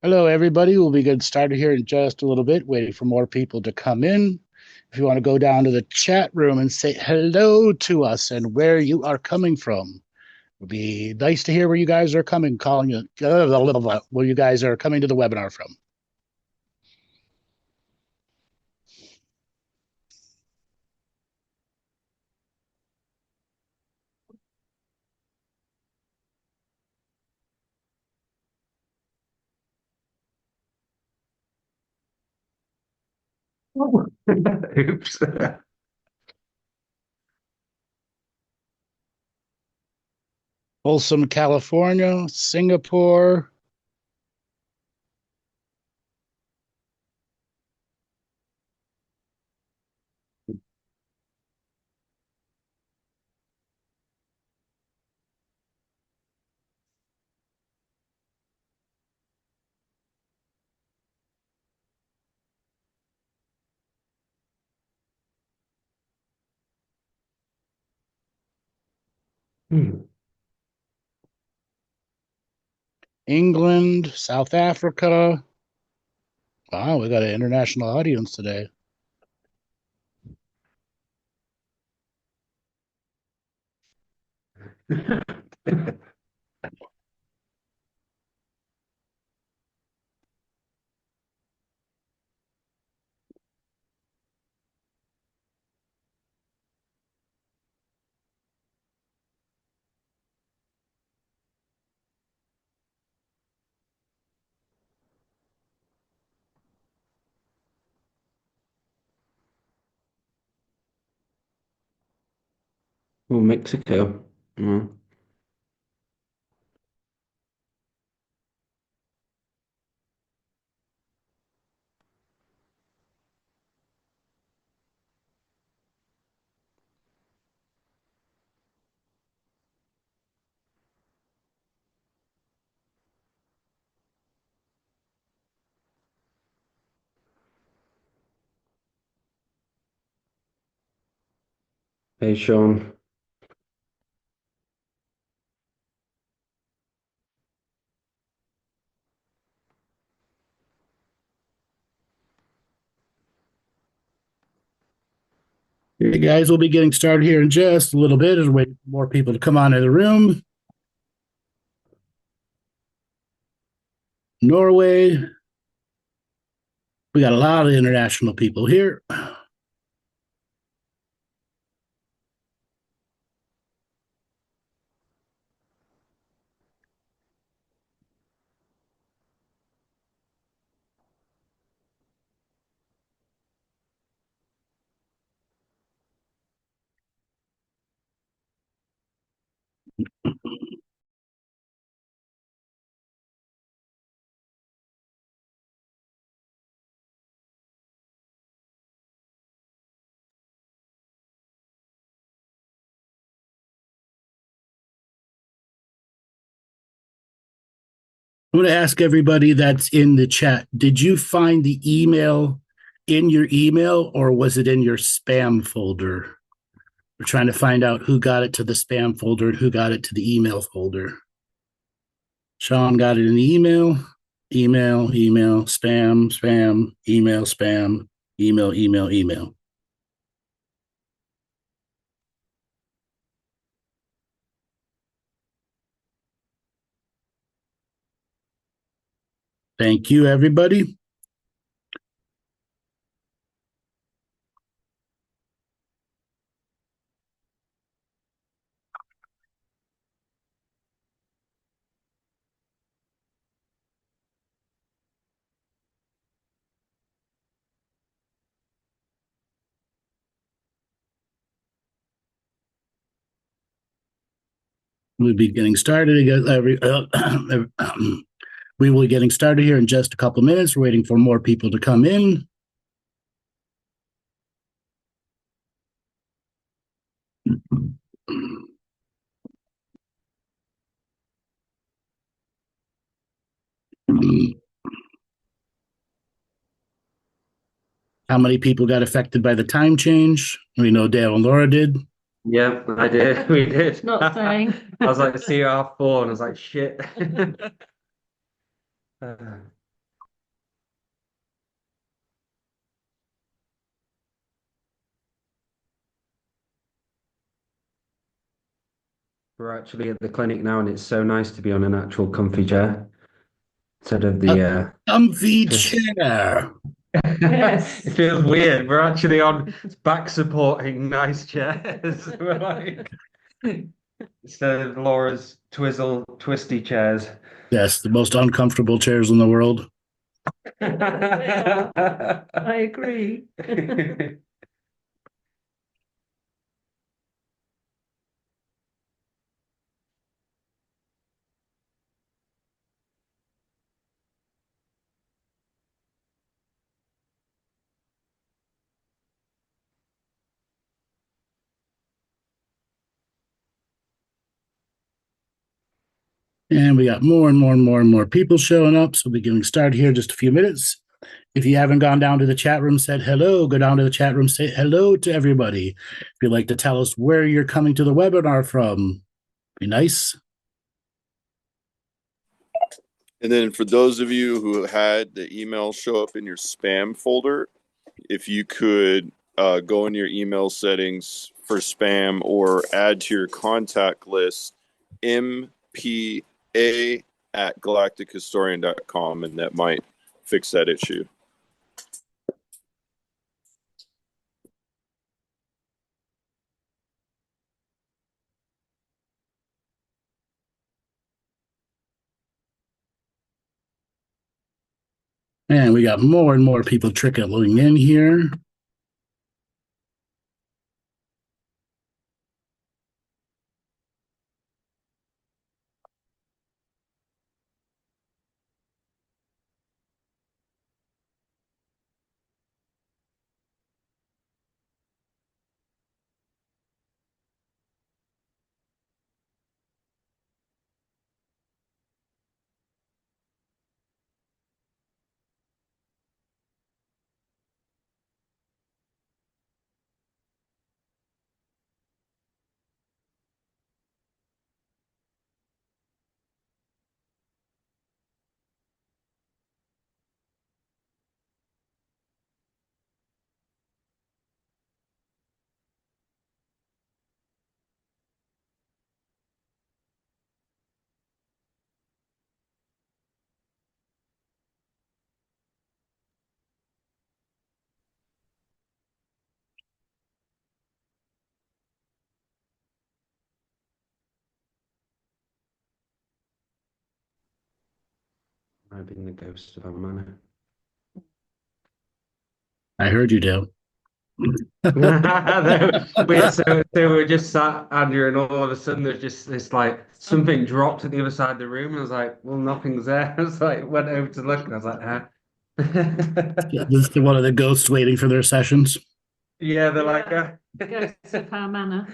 Hello, everybody. We'll be getting started here in just a little bit, waiting for more people to come in. If you want to go down to the chat room and say hello to us and where you are coming from, it would be nice to hear where you guys are coming, where you guys are coming to the webinar from. Oops. Folsom, California, Singapore. England, South Africa. Wow, we got an international audience today. Oh, Mexico. Mm. Hey, Sean. Hey guys, we'll be getting started here in just a little bit as we wait for more people to come on in the room. Norway. We got a lot of international people here. I'm going to ask everybody that's in the chat, did you find the email in your email or was it in your spam folder? We're trying to find out who got it to the spam folder and who got it to the email folder. Sean got it in the email, spam, spam, email. Thank you, everybody. We'll be getting started. We will be getting started here in just a couple of minutes. We're waiting for more people to come in. How many people got affected by the time change? We know Dale and Laura did. Yep, I did. We did. Not saying. I was like, see you half four, and I was like, shit. We're actually at the clinic now, and it's so nice to be on an actual comfy chair instead of A the comfy twist. chair. It feels weird. We're actually on back supporting nice chairs. We're like instead of Laura's twizzle twisty chairs. Yes, the most uncomfortable chairs in the world. I agree. And we got more and more and more and more people showing up. So we'll be getting started here in just a few minutes. If you haven't gone down to the chat room, said hello, go down to the chat room, say hello to everybody. If you'd like to tell us where you're coming to the webinar from, be nice. And then for those of you who had the email show up in your spam folder, if you could go in your email settings for spam or add to your contact list MPA at galactichistorian.com, and that might fix that issue. And we got more and more people trickling in here. I've been the ghost of our manor. I heard you, Dale. So we're just sat, Andrew, and all of a sudden there's just this like something dropped at the other side of the room, and I was like, "Well, nothing's there." I was like, went over to look, and I was like, "Huh." This is one of the ghosts waiting for their sessions. Yeah, they're like, Ghosts of our manor.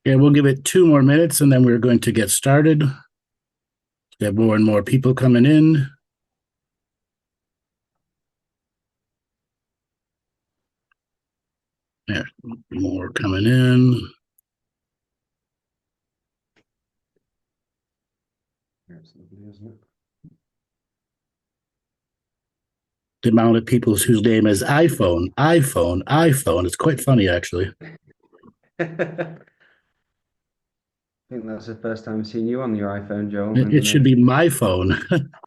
Yeah, we'll give it 2 more minutes and then we're going to get started. We have more and more people coming in. Yeah, more coming in. The amount of people whose name is iPhone, iPhone, iPhone. It's quite funny, actually. I think that's the first time I've seen you on your iPhone, Joel. It should be my phone.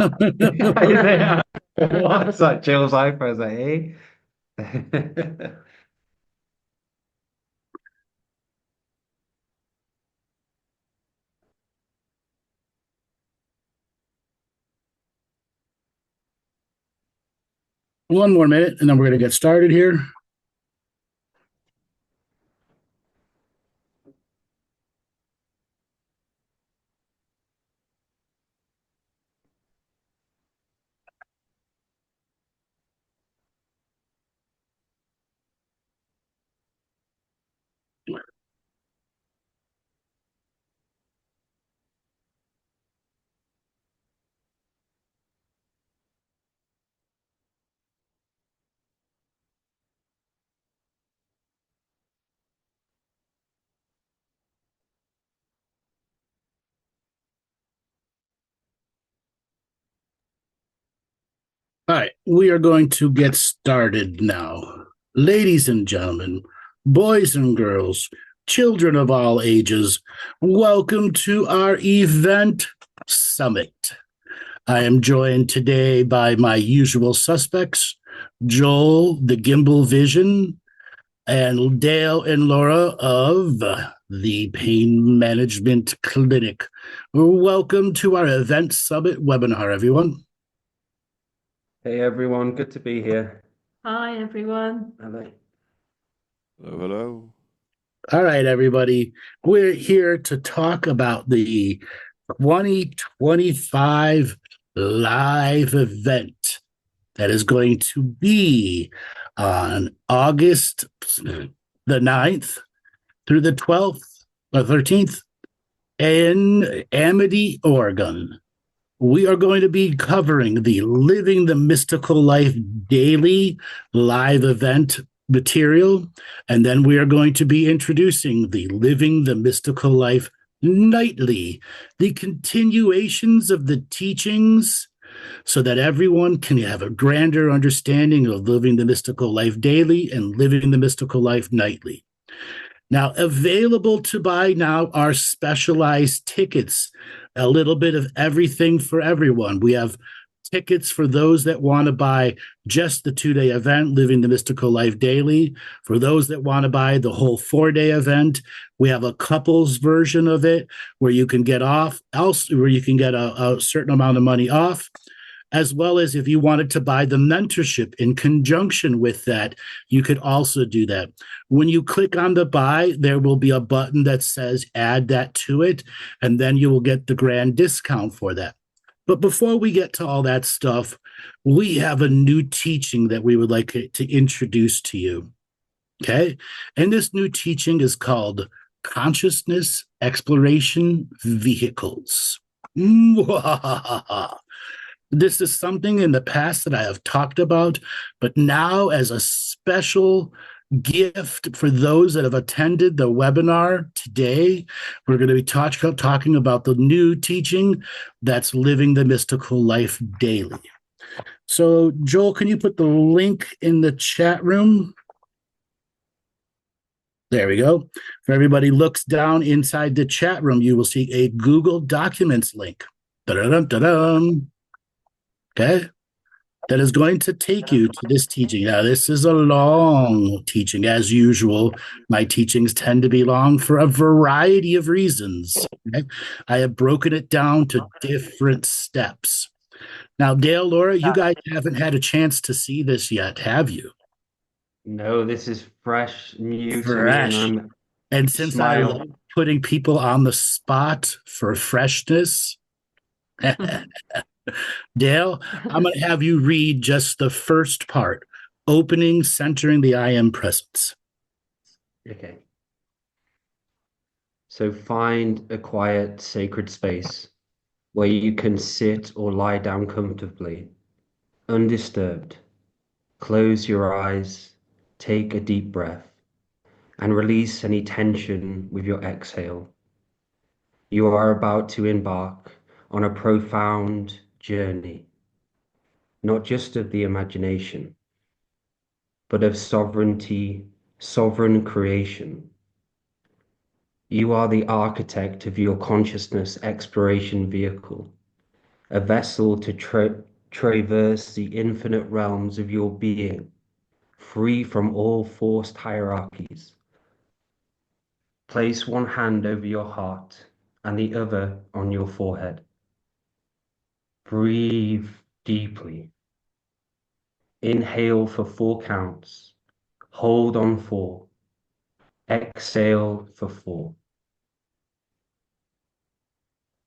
Yeah. What's that? Jill's iPhone? Is that, eh? One more minute and then we're going to get started here. right, we are going to get started now. Ladies and gentlemen, boys and girls, children of all ages, welcome to our event summit. I am joined today by my usual suspects, Joel, the Gimbal Vision, and Dale and Laura of the Pain Management Clinic. Welcome to our event summit webinar, everyone. Hey everyone, good to be here. Hi, everyone. Hello. Hello, hello. All right, everybody. We're here to talk about the 2025 live event that is going to be on August the 9th through the 12th or 13th in Amity, Oregon. We are going to be covering the Living the Mystical Life daily live event material, and then we are going to be introducing the Living the Mystical Life nightly, the continuations of the teachings, so that everyone can have a grander understanding of Living the Mystical Life daily and Living the Mystical Life nightly. Now, available to buy now are specialized tickets, a little bit of everything for everyone. We have tickets for those that want to buy just the 2-day event, Living the Mystical Life Daily. For those that want to buy the whole 4-day event, we have a couples version of it where you can get where you can get a certain amount of money off. As well as if you wanted to buy the mentorship in conjunction with that, you could also do that. When you click on the buy, there will be a button that says add that to it, and then you will get the grand discount for that. But before we get to all that stuff, we have a new teaching that we would like to introduce to you. Okay? And this new teaching is called Consciousness Exploration Vehicles. This is something in the past that I have talked about, but now as a special gift for those that have attended the webinar today, we're going to be talking about the new teaching that's Living the Mystical Life Daily. So, Joel, can you put the link in the chat room? There we go. If everybody looks down inside the chat room, you will see a Google Documents link. Da-da-dum-da-dum. Okay, that is going to take you to this teaching. Now, this is a long teaching. As usual, my teachings tend to be long for a variety of reasons. Okay? I have broken it down to different steps. Now, Dale, Laura, you guys haven't had a chance to see this yet, have you? No, this is fresh, new to me, and Fresh. I'm And since I smile. love putting people on the spot for freshness, Dale, I'm going to have you read just the first part, opening, centering the I am presence. Okay. So find a quiet, sacred space where you can sit or lie down comfortably, undisturbed. Close your eyes, take a deep breath, and release any tension with your exhale. You are about to embark on a profound journey, not just of the imagination, but of sovereignty, sovereign creation. You are the architect of your consciousness exploration vehicle, a vessel to traverse the infinite realms of your being, free from all forced hierarchies. Place one hand over your heart and the other on your forehead. Breathe deeply. Inhale for 4 counts. Hold on 4. Exhale for 4.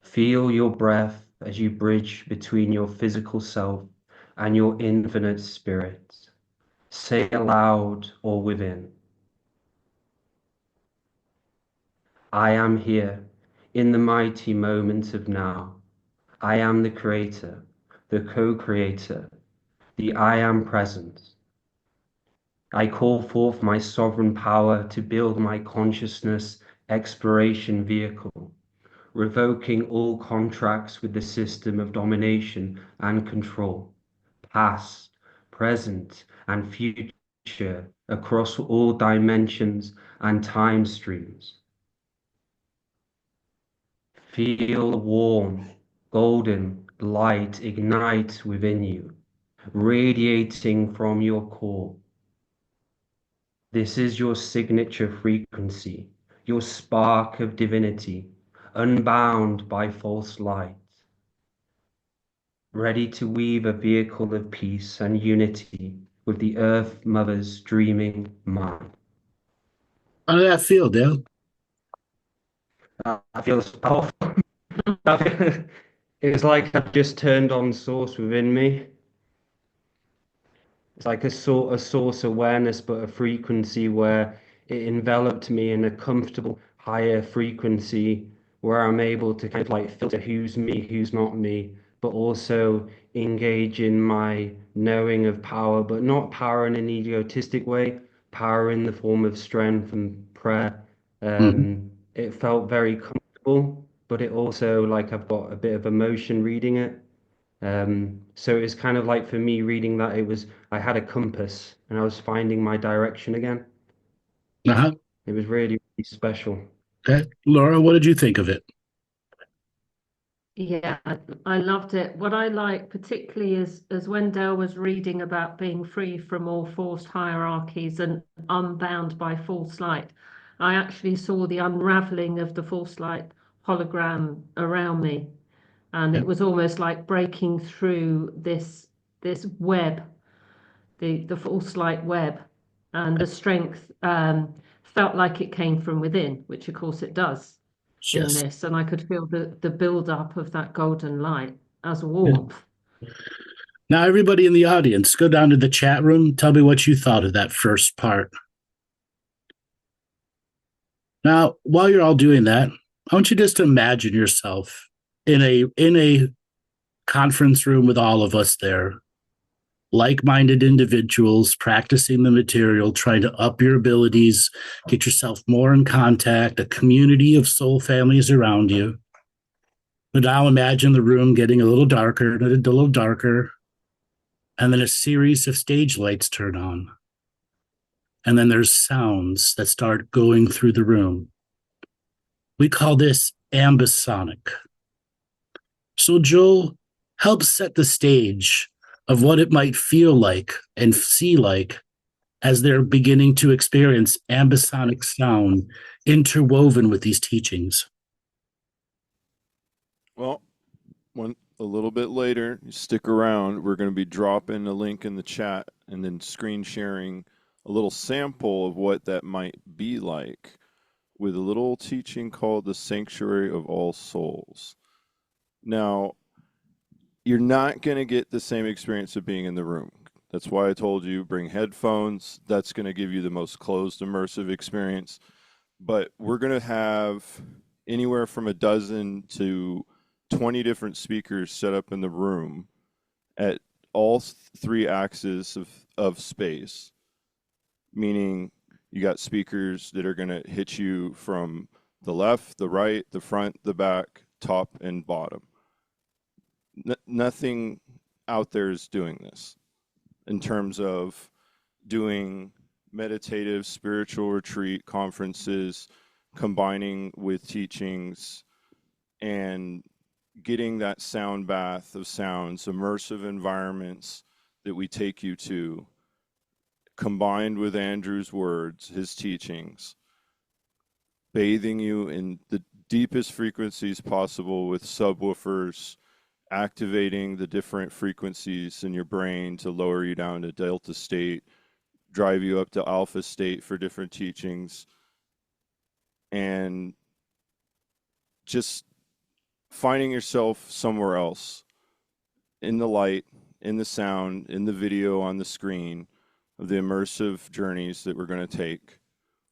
Feel your breath as you bridge between your physical self and your infinite spirit. Say aloud or within. I am here in the mighty moment of now. I am the creator, the co-creator, the I am present. I call forth my sovereign power to build my consciousness exploration vehicle, revoking all contracts with the system of domination and control, past, present, and future across all dimensions and time streams. Feel the warm, golden light ignite within you, radiating from your core. This is your signature frequency, your spark of divinity, unbound by false light, ready to weave a vehicle of peace and unity with the Earth Mother's dreaming mind. How did that feel, Dale? That feels powerful. It was like I've just turned on source within me. It's like a source awareness, but a frequency where it enveloped me in a comfortable higher frequency where I'm able to kind of like filter who's me, who's not me, but also engage in my knowing of power, but not power in an egotistic way, power in the form of strength and prayer. Mhm. It felt very comfortable, but it also like I've got a bit of emotion reading it. So it's kind of like for me reading that I had a compass and I was finding my direction again. Uh-huh. It was really, really special. Okay. Laura, what did you think of it? Yeah, I loved it. What I like particularly is as when Dale was reading about being free from all forced hierarchies and unbound by false light, I actually saw the unraveling of the false light hologram around me. And Yeah. it was almost like breaking through this web, the false light web, and the strength felt like it came from within, which of course it does in Yes. this. And I could feel the build up of that golden light as Yeah. warmth. Now, everybody in the audience, go down to the chat room. Tell me what you thought of that first part. Now, while you're all doing that, I want you just to imagine yourself in a conference room with all of us there, like-minded individuals practicing the material, trying to up your abilities, get yourself more in contact, a community of soul families around you. But now imagine the room getting a little darker and a little darker, and then a series of stage lights turn on. And then there's sounds that start going through the room. We call this ambisonic. So Joel, help set the stage of what it might feel like and see like as they're beginning to experience ambisonic sound interwoven with these teachings. Well, a little bit later, you stick around. We're going to be dropping a link in the chat and then screen sharing a little sample of what that might be like with a little teaching called the Sanctuary of All Souls. Now, you're not going to get the same experience of being in the room. That's why I told you bring headphones. That's going to give you the most closed immersive experience. But we're going to have anywhere from a dozen to 20 different speakers set up in the room at all three axes of space, meaning you got speakers that are going to hit you from the left, the right, the front, the back, top, and bottom. Nothing out there is doing this in terms of doing meditative spiritual retreat conferences, combining with teachings, and getting that sound bath of sounds, immersive environments that we take you to, combined with Andrew's words, his teachings, bathing you in the deepest frequencies possible with subwoofers, activating the different frequencies in your brain to lower you down to delta state, drive you up to alpha state for different teachings, and just finding yourself somewhere else in the light, in the sound, in the video on the screen of the immersive journeys that we're going to take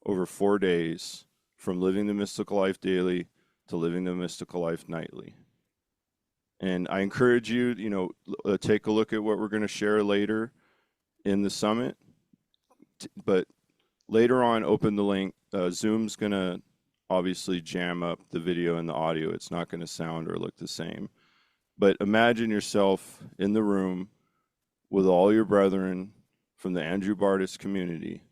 over 4 days from living the mystical life daily to living the mystical life nightly. And I encourage you, take a look at what we're going to share later in the summit. But later on, open the link. Zoom's going to obviously jam up the video and the audio. It's not going to sound or look the same. But imagine yourself in the room with all your brethren from the Andrew Bartzis community,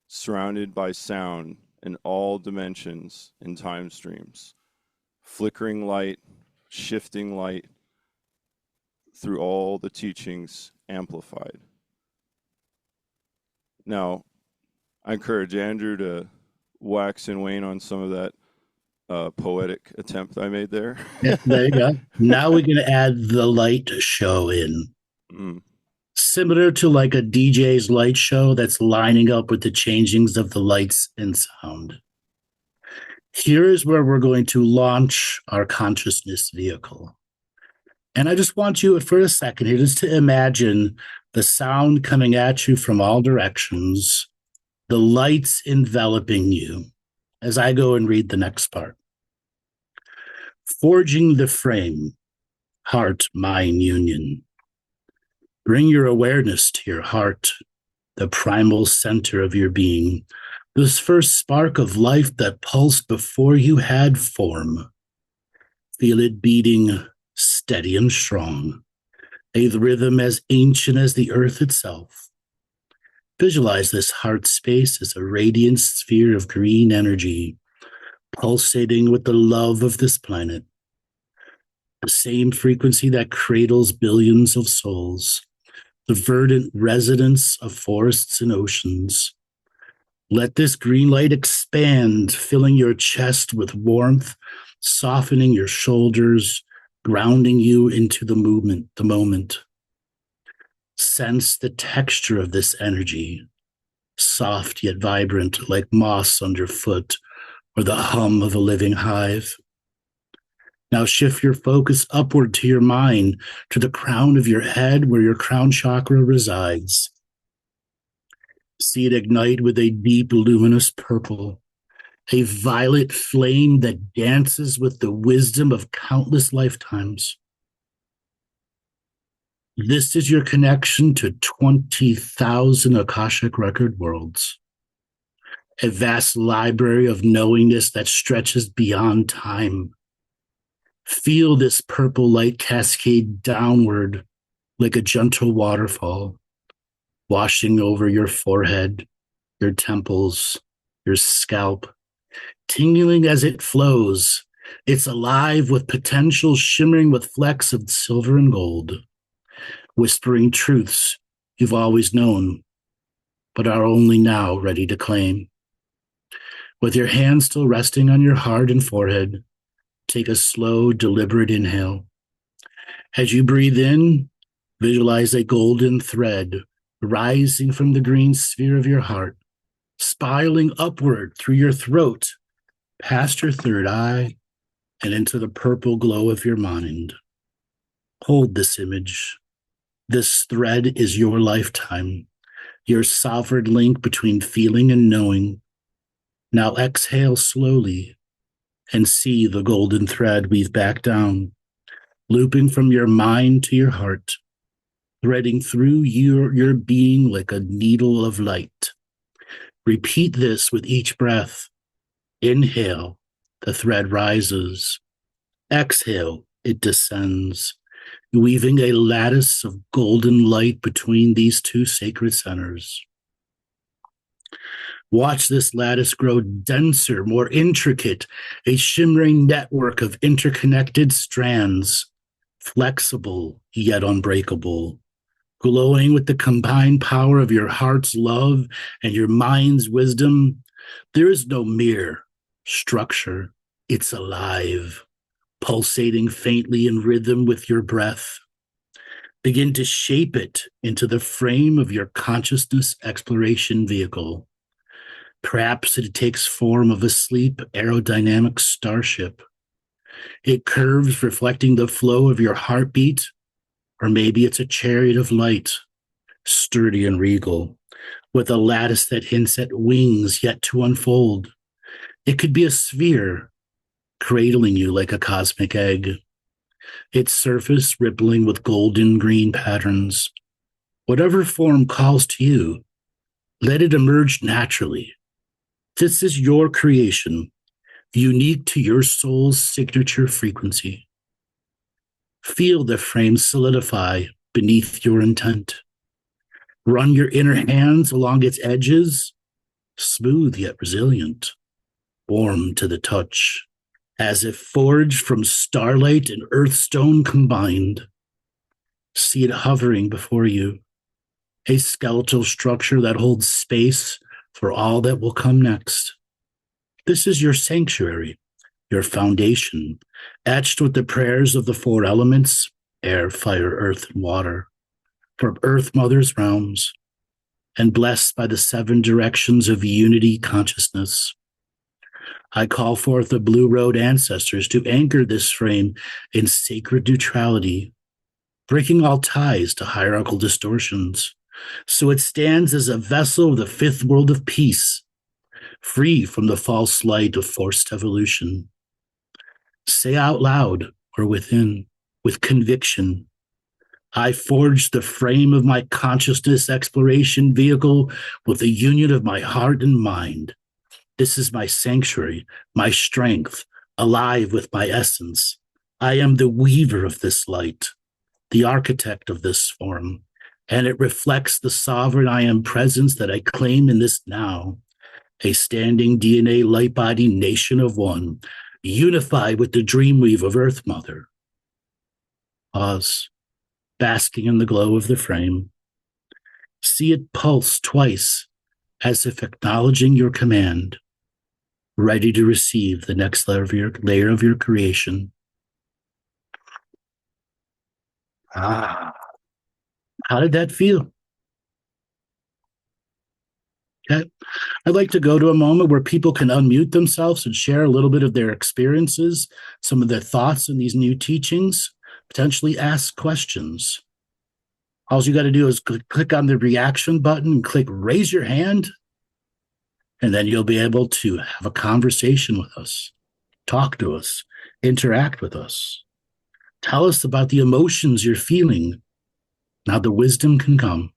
surrounded by sound in all dimensions and time streams, flickering light, shifting light through all the teachings amplified. Now, I encourage Andrew to wax and wane on some of that poetic attempt I made there. Yeah, there you go. Now we're going to add the light show in. Mm. Similar to like a DJ's light show that's lining up with the changings of the lights and sound. Here is where we're going to launch our consciousness vehicle. And I just want you for a second here just to imagine the sound coming at you from all directions, the lights enveloping you as I go and read the next part. Forging the frame, heart-mind union. Bring your awareness to your heart, the primal center of your being, this first spark of life that pulsed before you had form. Feel it beating steady and strong, a rhythm as ancient as the earth itself. Visualize this heart space as a radiant sphere of green energy, pulsating with the love of this planet. The same frequency that cradles billions of souls, the verdant residence of forests and oceans. Let this green light expand, filling your chest with warmth, softening your shoulders, grounding you into the moment. Sense the texture of this energy, soft yet vibrant, like moss underfoot or the hum of a living hive. Now shift your focus upward to your mind, to the crown of your head where your crown chakra resides. See it ignite with a deep, luminous purple, a violet flame that dances with the wisdom of countless lifetimes. This is your connection to 20,000 Akashic record worlds, a vast library of knowingness that stretches beyond time. Feel this purple light cascade downward like a gentle waterfall, washing over your forehead, your temples, your scalp, tingling as it flows. It's alive with potential, shimmering with flecks of silver and gold, whispering truths you've always known, but are only now ready to claim. With your hands still resting on your heart and forehead, take a slow, deliberate inhale. As you breathe in, visualize a golden thread rising from the green sphere of your heart, spiraling upward through your throat, past your third eye, and into the purple glow of your mind. Hold this image. This thread is your lifetime, your sovereign link between feeling and knowing. Now exhale slowly and see the golden thread weave back down, looping from your mind to your heart, threading through your being like a needle of light. Repeat this with each breath. Inhale, the thread rises. Exhale, it descends, weaving a lattice of golden light between these two sacred centers. Watch this lattice grow denser, more intricate, a shimmering network of interconnected strands, flexible yet unbreakable, glowing with the combined power of your heart's love and your mind's wisdom. There is no mere structure. It's alive, pulsating faintly in rhythm with your breath. Begin to shape it into the frame of your consciousness exploration vehicle. Perhaps it takes form of a sleek aerodynamic starship. It curves, reflecting the flow of your heartbeat, or maybe it's a chariot of light, sturdy and regal, with a lattice that hints at wings yet to unfold. It could be a sphere, cradling you like a cosmic egg, its surface rippling with golden green patterns. Whatever form calls to you, let it emerge naturally. This is your creation, unique to your soul's signature frequency. Feel the frame solidify beneath your intent. Run your inner hands along its edges, smooth yet resilient, warm to the touch, as if forged from starlight and earthstone combined. See it hovering before you, a skeletal structure that holds space for all that will come next. This is your sanctuary, your foundation, etched with the prayers of the four elements, air, fire, earth, and water, from Earth Mother's realms, and blessed by the seven directions of unity consciousness. I call forth the Blue Road ancestors to anchor this frame in sacred neutrality, breaking all ties to hierarchical distortions, so it stands as a vessel of the fifth world of peace, free from the false light of forced evolution. Say out loud or within, with conviction, I forged the frame of my consciousness exploration vehicle with the union of my heart and mind. This is my sanctuary, my strength, alive with my essence. I am the weaver of this light, the architect of this form, and it reflects the sovereign I am presence that I claim in this now, a standing DNA light body nation of one, unified with the dreamweave of Earth Mother. Pause, basking in the glow of the frame. See it pulse twice, as if acknowledging your command, ready to receive the next layer of your creation. Ah, how did that feel? Okay. I'd like to go to a moment where people can unmute themselves and share a little bit of their experiences, some of their thoughts on these new teachings, potentially ask questions. All you got to do is click on the reaction button and click raise your hand, and then you'll be able to have a conversation with us, talk to us, interact with us. Tell us about the emotions you're feeling. Now the wisdom can come.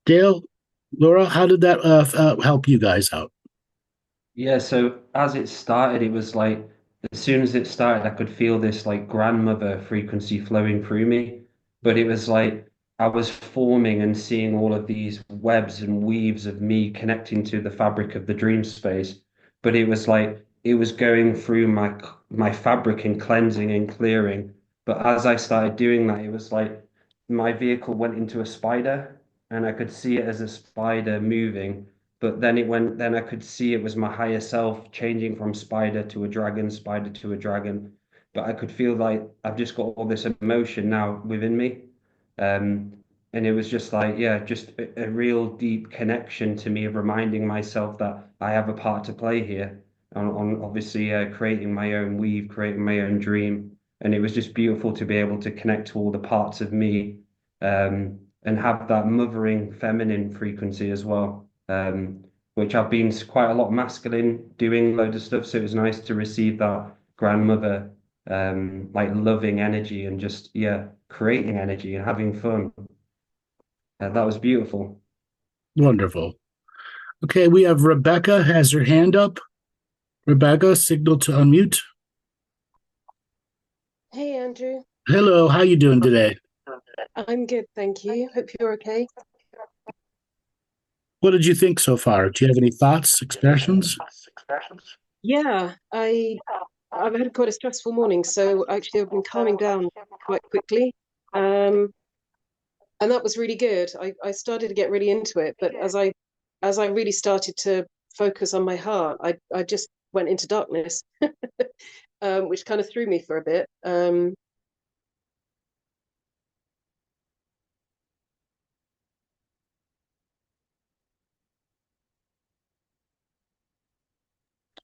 Dale, Laura, how did that help you guys out? Yeah, so as it started, it was like as soon as it started, I could feel this like grandmother frequency flowing through me. But it was like I was forming and seeing all of these webs and weaves of me connecting to the fabric of the dream space. But it was like it was going through my fabric and cleansing and clearing. But as I started doing that, it was like my vehicle went into a spider and I could see it as a spider moving, but then I could see it was my higher self changing from spider to a dragon, spider to a dragon. But I could feel like I've just got all this emotion now within me. Um, and it was just like, yeah, just a real deep connection to me of reminding myself that I have a part to play here on obviously creating my own weave, creating my own dream. And it was just beautiful to be able to connect to all the parts of me, and have that mothering feminine frequency as well, which I've been quite a lot masculine doing loads of stuff. So it was nice to receive that grandmother, like loving energy and just, yeah, creating energy and having fun. That was beautiful. Wonderful. Okay, we have Rebecca has her hand up. Rebecca, signal to unmute. Hey, Andrew. Hello, how you doing today? I'm good, thank you. Hope you're okay. What did you think so far? Do you have any thoughts, expressions? Yeah, I've had quite a stressful morning, so actually I've been calming down quite quickly. And that was really good. I started to get really into it, but as I really started to focus on my heart, I just went into darkness, which kind of threw me for a bit.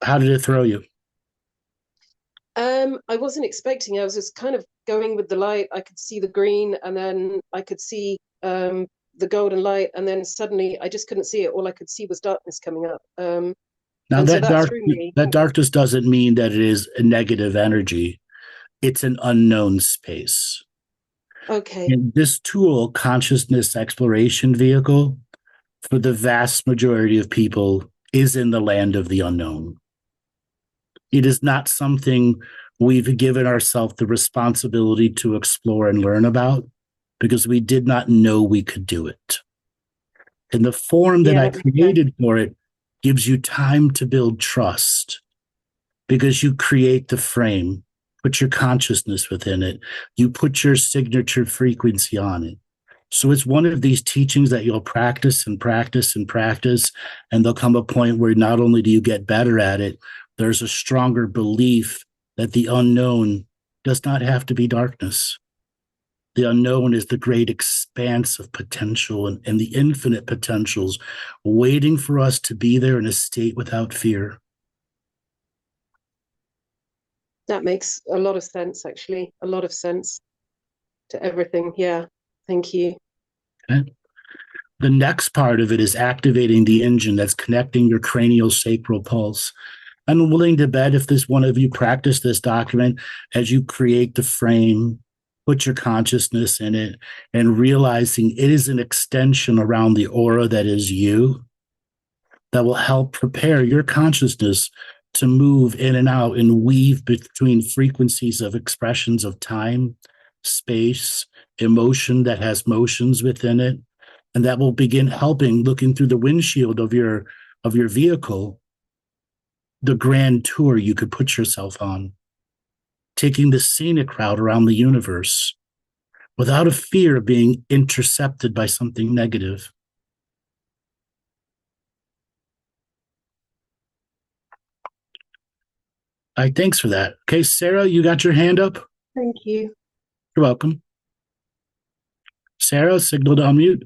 How did it throw you? I wasn't expecting. I was just kind of going with the light. I could see the green, and then I could see the golden light, and then suddenly I just couldn't see it. All I could see was darkness coming up. Now And so that that threw me. darkness doesn't mean that it is a negative energy. It's an unknown space. Okay. And this tool, consciousness exploration vehicle, for the vast majority of people, is in the land of the unknown. It is not something we've given ourselves the responsibility to explore and learn about because we did not know we could do it. And the form that Yeah, I that makes sense. created for it gives you time to build trust because you create the frame, put your consciousness within it, you put your signature frequency on it. So it's one of these teachings that you'll practice and practice and practice, and there'll come a point where not only do you get better at it, there's a stronger belief that the unknown does not have to be darkness. The unknown is the great expanse of potential and the infinite potentials waiting for us to be there in a state without fear. That makes a lot of sense, actually. A lot of sense to everything. Yeah. Thank you. Okay? The next part of it is activating the engine that's connecting your cranial sacral pulse. I'm willing to bet if this one of you practice this document as you create the frame, put your consciousness in it, and realizing it is an extension around the aura that is you, that will help prepare your consciousness to move in and out and weave between frequencies of expressions of time, space, emotion that has motions within it. And that will begin helping, looking through the windshield of your vehicle, the grand tour you could put yourself on, taking the scenic route around the universe without a fear of being intercepted by something negative. All right, thanks for that. Okay, Sarah, you got your hand up? Thank you. You're welcome. Sarah, signal to unmute.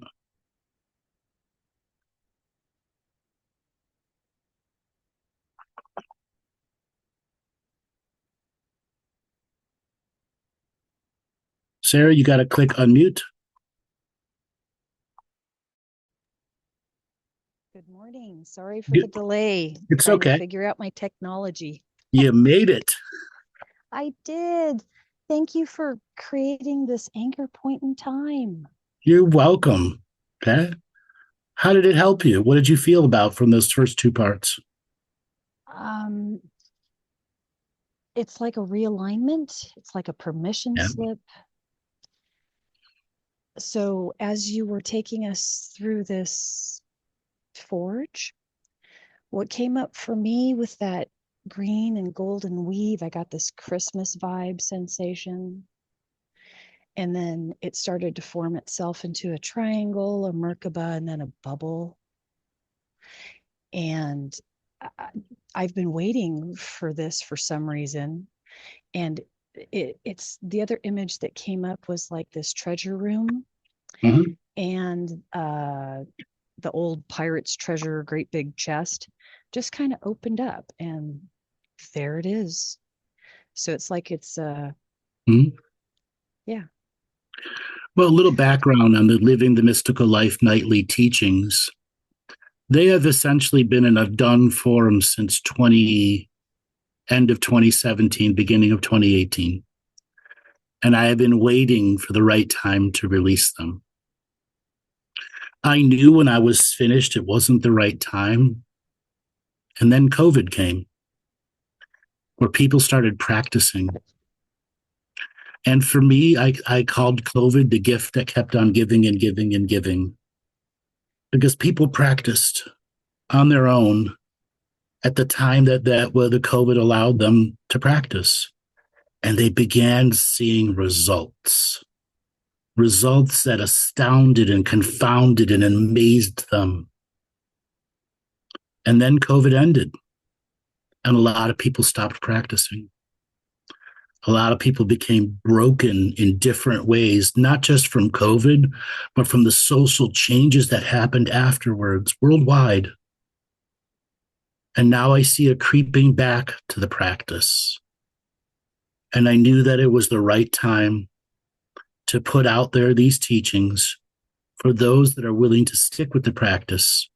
Sarah, you got to click unmute. Good morning. Sorry for the delay. It's Trying okay. to figure out my technology. You made it. I did. Thank you for creating this anchor point in time. You're welcome. Okay. How did it help you? What did you feel about from those first two parts? It's like a realignment. It's like a permission Yeah. slip. So as you were taking us through this forge, what came up for me with that green and golden weave, I got this Christmas vibe sensation. And then it started to form itself into a triangle, a Merkaba, and then a bubble. And I've been waiting for this for some reason. And it's the other image that came up was like this treasure room. Mm-hmm. And the old pirate's treasure, great big chest, just kind of opened up. And there it is. So it's like it's, Mm-hmm. yeah. Well, a little background on the Living the Mystical Life nightly teachings. They have essentially been in a done forum since end of 2017, beginning of 2018. And I have been waiting for the right time to release them. I knew when I was finished, it wasn't the right time. And then COVID came, where people started practicing. And for me, I called COVID the gift that kept on giving and giving and giving, because people practiced on their own at the time that the COVID allowed them to practice. And they began seeing results that astounded and confounded and amazed them. And then COVID ended, and a lot of people stopped practicing. A lot of people became broken in different ways, not just from COVID, but from the social changes that happened afterwards worldwide. And now I see it creeping back to the practice. And I knew that it was the right time to put out there these teachings for those that are willing to stick with the practice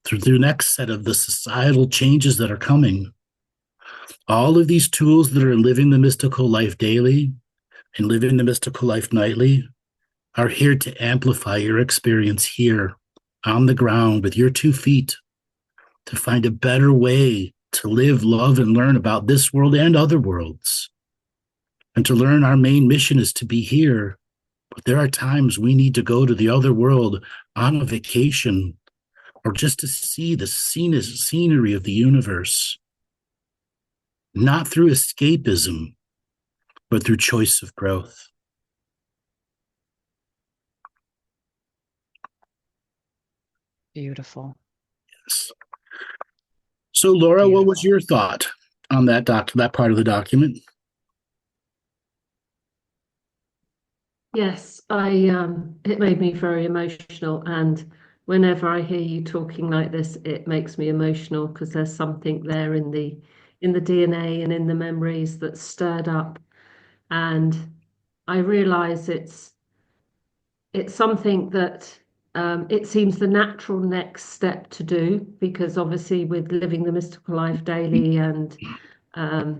through the next set of the societal changes that are coming. All of these tools that are in Living the Mystical Life daily and Living the Mystical Life nightly are here to amplify your experience here on the ground with your 2 feet, to find a better way to live, love, and learn about this world and other worlds. And to learn our main mission is to be here. But there are times we need to go to the other world on a vacation or just to see the scenery of the universe, not through escapism, but through choice of growth. Beautiful. Yes. So, Laura, what was Beautiful. your thought on that that part of the document? Yes, it made me very emotional, and whenever I hear you talking like this, it makes me emotional because there's something there in the DNA and in the memories that's stirred up, and I realize it's something that it seems the natural next step to do because obviously with living the mystical life daily and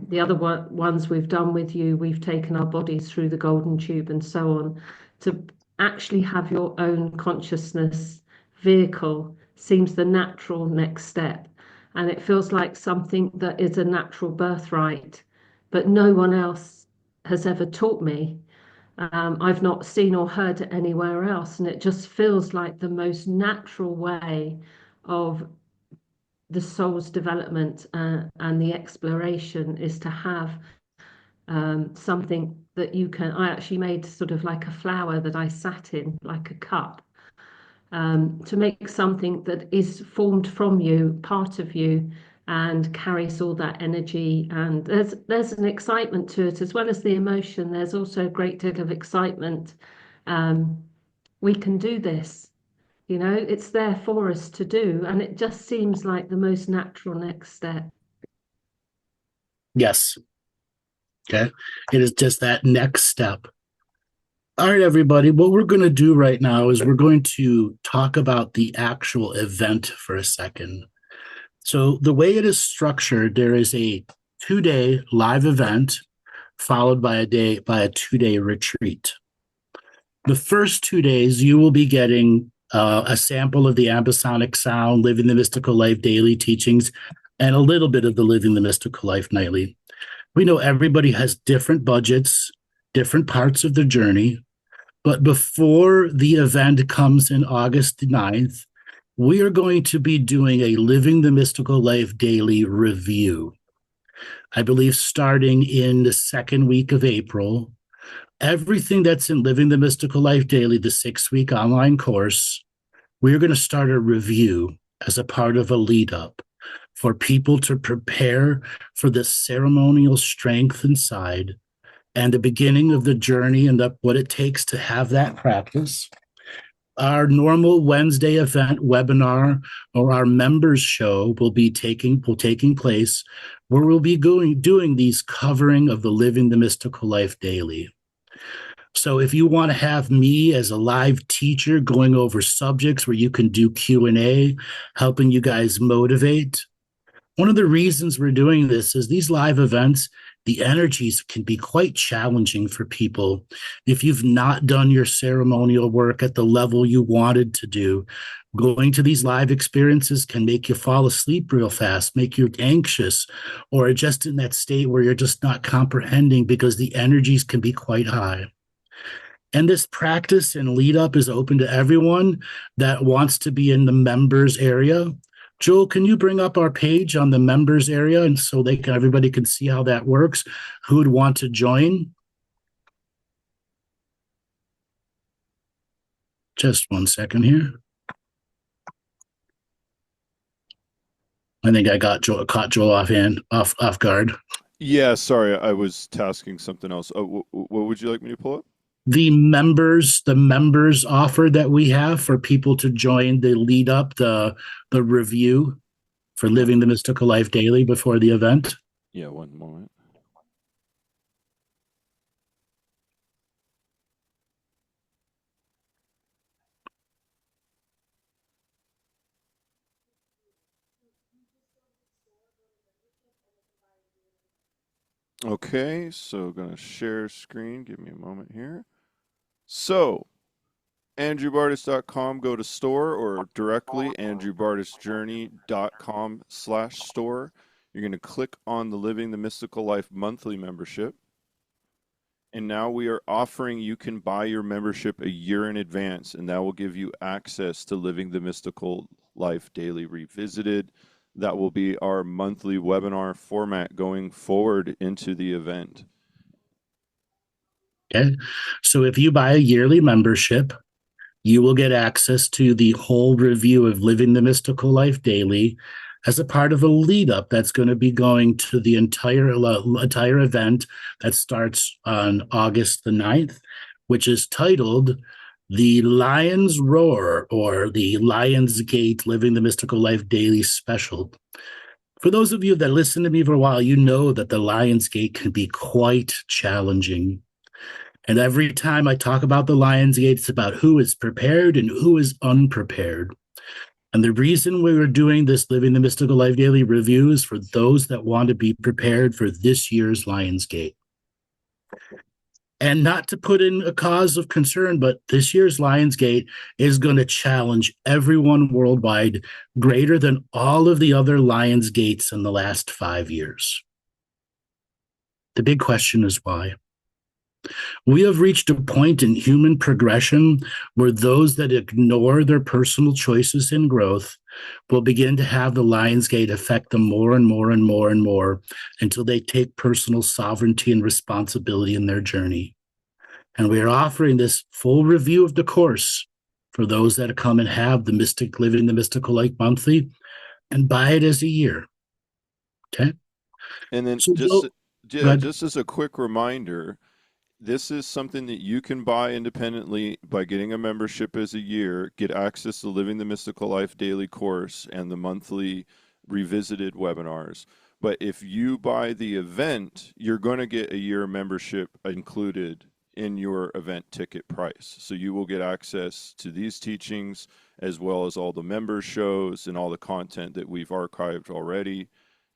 the other ones we've done with you, we've taken our bodies through the golden tube and so on. To actually have your own consciousness vehicle seems the natural next step. And it feels like something that is a natural birthright, but no one else has ever taught me. I've not seen or heard it anywhere else. And it just feels like the most natural way of the soul's development and the exploration is to have something that you can. I actually made sort of like a flower that I sat in, like a cup, to make something that is formed from you, part of you, and carries all that energy. And there's an excitement to it as well as the emotion. There's also a great deal of excitement. Um, we can do this. It's there for us to do, and it just seems like the most natural next step. Yes. Okay. It is just that next step. All right, everybody. What we're going to do right now is we're going to talk about the actual event for a second. So, the way it is structured, there is a 2-day live event followed by a 2-day retreat. The first 2 days, you will be getting a sample of the Ambisonic sound, Living the Mystical Life daily teachings, and a little bit of the Living the Mystical Life nightly. We know everybody has different budgets, different parts of the journey, but before the event comes in August 9th, we are going to be doing a Living the Mystical Life daily review. I believe starting in the second week of April. Everything that's in Living the Mystical Life Daily, the 6-week online course, we're going to start a review as a part of a lead up for people to prepare for the ceremonial strength inside and the beginning of the journey and what it takes to have that practice. Our normal Wednesday event webinar or our members show will taking place where we'll be doing these covering of the Living the Mystical Life Daily. So if you want to have me as a live teacher going over subjects where you can do Q&A, helping you guys motivate, one of the reasons we're doing this is these live events, the energies can be quite challenging for people. If you've not done your ceremonial work at the level you wanted to do, going to these live experiences can make you fall asleep real fast, make you anxious, or just in that state where you're just not comprehending because the energies can be quite high. And this practice and lead up is open to everyone that wants to be in the members area. Joel, can you bring up our page on the members area and so everybody can see how that works? Who would want to join? Just 1 second here. I think I caught Joel off guard. Yeah, sorry, I was tasking something else. What would you like me to pull up? The members offer that we have for people to join the lead up, the review for Living the Mystical Life Daily before the event. Yeah, one moment. Okay, so gonna share screen. Give me a moment here. So, andrewbartis.com, go to store, or directly andrewbartisjourney.com/store. You're going to click on the Living the Mystical Life monthly membership. And now we are offering you can buy your membership a year in advance, and that will give you access to Living the Mystical Life Daily Revisited. That will be our monthly webinar format going forward into the event. Okay. So if you buy a yearly membership, you will get access to the whole review of Living the Mystical Life Daily as a part of a lead up that's going to be going to the entire event that starts on August the 9th, which is titled The Lion's Roar, or the Lion's Gate Living the Mystical Life Daily Special. For those of you that listen to me for a while, you know that the Lion's Gate can be quite challenging. And every time I talk about the Lion's Gate, it's about who is prepared and who is unprepared. And the reason we were doing this Living the Mystical Life Daily review is for those that want to be prepared for this year's Lion's Gate. And not to put in a cause of concern, but this year's Lion's Gate is going to challenge everyone worldwide greater than all of the other Lion's Gates in the last 5 years. The big question is why? We have reached a point in human progression where those that ignore their personal choices and growth will begin to have the Lion's Gate affect them more and more and more and more until they take personal sovereignty and responsibility in their journey. And we are offering this full review of the course for those that come and have the Living the Mystical Life Monthly and buy it as a year. Okay. And then So just as a quick reminder, this is something that you can buy independently by getting a membership as a year, get access to Living the Mystical Life Daily course and the monthly revisited webinars. But if you buy the event, you're going to get a year membership included in your event ticket price. So you will get access to these teachings as well as all the member shows and all the content that we've archived already.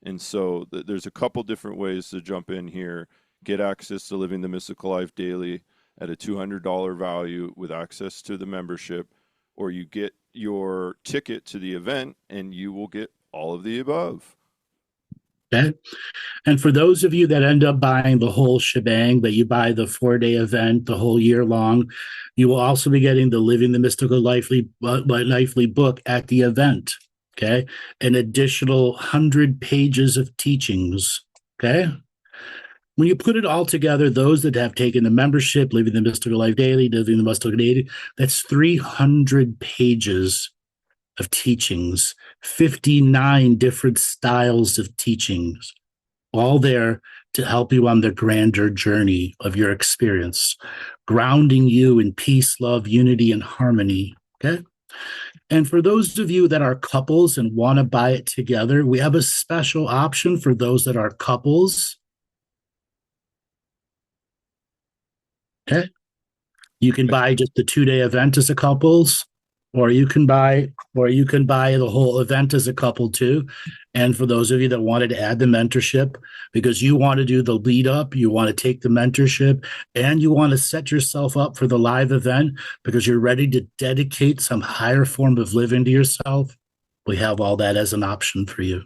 And so there's a couple different ways to jump in here. Get access to Living the Mystical Life Daily at a $200 value with access to the membership, or you get your ticket to the event and you will get all of the above. Okay. And for those of you that end up buying the whole shebang, that you buy the 4-day event the whole year long, you will also be getting the Living the Mystical Lively book at the event. Okay. An additional 100 pages of teachings. Okay. When you put it all together, those that have taken the membership, Living the Mystical Life Daily, Living the Mystical Daily, that's 300 pages of teachings, 59 different styles of teachings, all there to help you on the grander journey of your experience, grounding you in peace, love, unity, and harmony. Okay. And for those of you that are couples and want to buy it together, we have a special option for those that are couples. Okay. You can buy just the 2-day event as a couples, or you can buy the whole event as a couple too. And for those of you that wanted to add the mentorship because you want to do the lead up, you want to take the mentorship, and you want to set yourself up for the live event because you're ready to dedicate some higher form of living to yourself, we have all that as an option for you.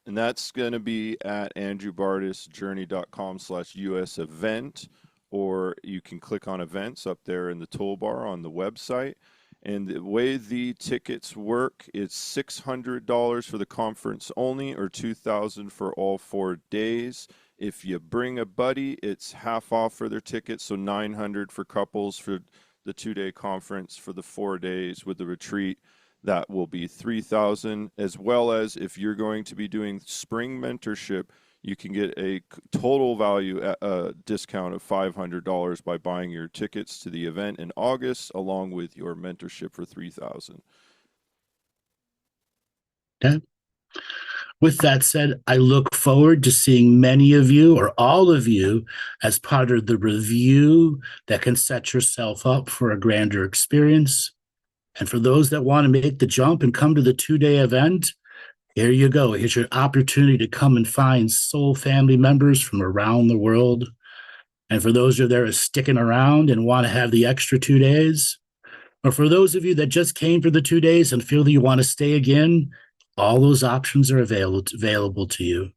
And that's going to be at andrewbartzisjourney.com/US event, or you can click on events up there in the toolbar on the website. And the way the tickets work, it's $600 for the conference only, or $2,000 for all 4 days. If you bring a buddy, it's half off for their tickets, so $900 for couples for the 2-day conference. For the 4 days with the retreat, that will be $3,000, as well as if you're going to be doing spring mentorship, you can get a total value discount of $500 by buying your tickets to the event in August, along with your mentorship for $3,000. Okay. With that said, I look forward to seeing many of you or all of you as part of the review that can set yourself up for a grander experience. And for those that want to make the jump and come to the 2-day event, here you go. Here's your opportunity to come and find soul family members from around the world. And for those of you that are sticking around and want to have the extra 2 days, or for those of you that just came for the 2 days and feel that you want to stay again, all those options are available to you.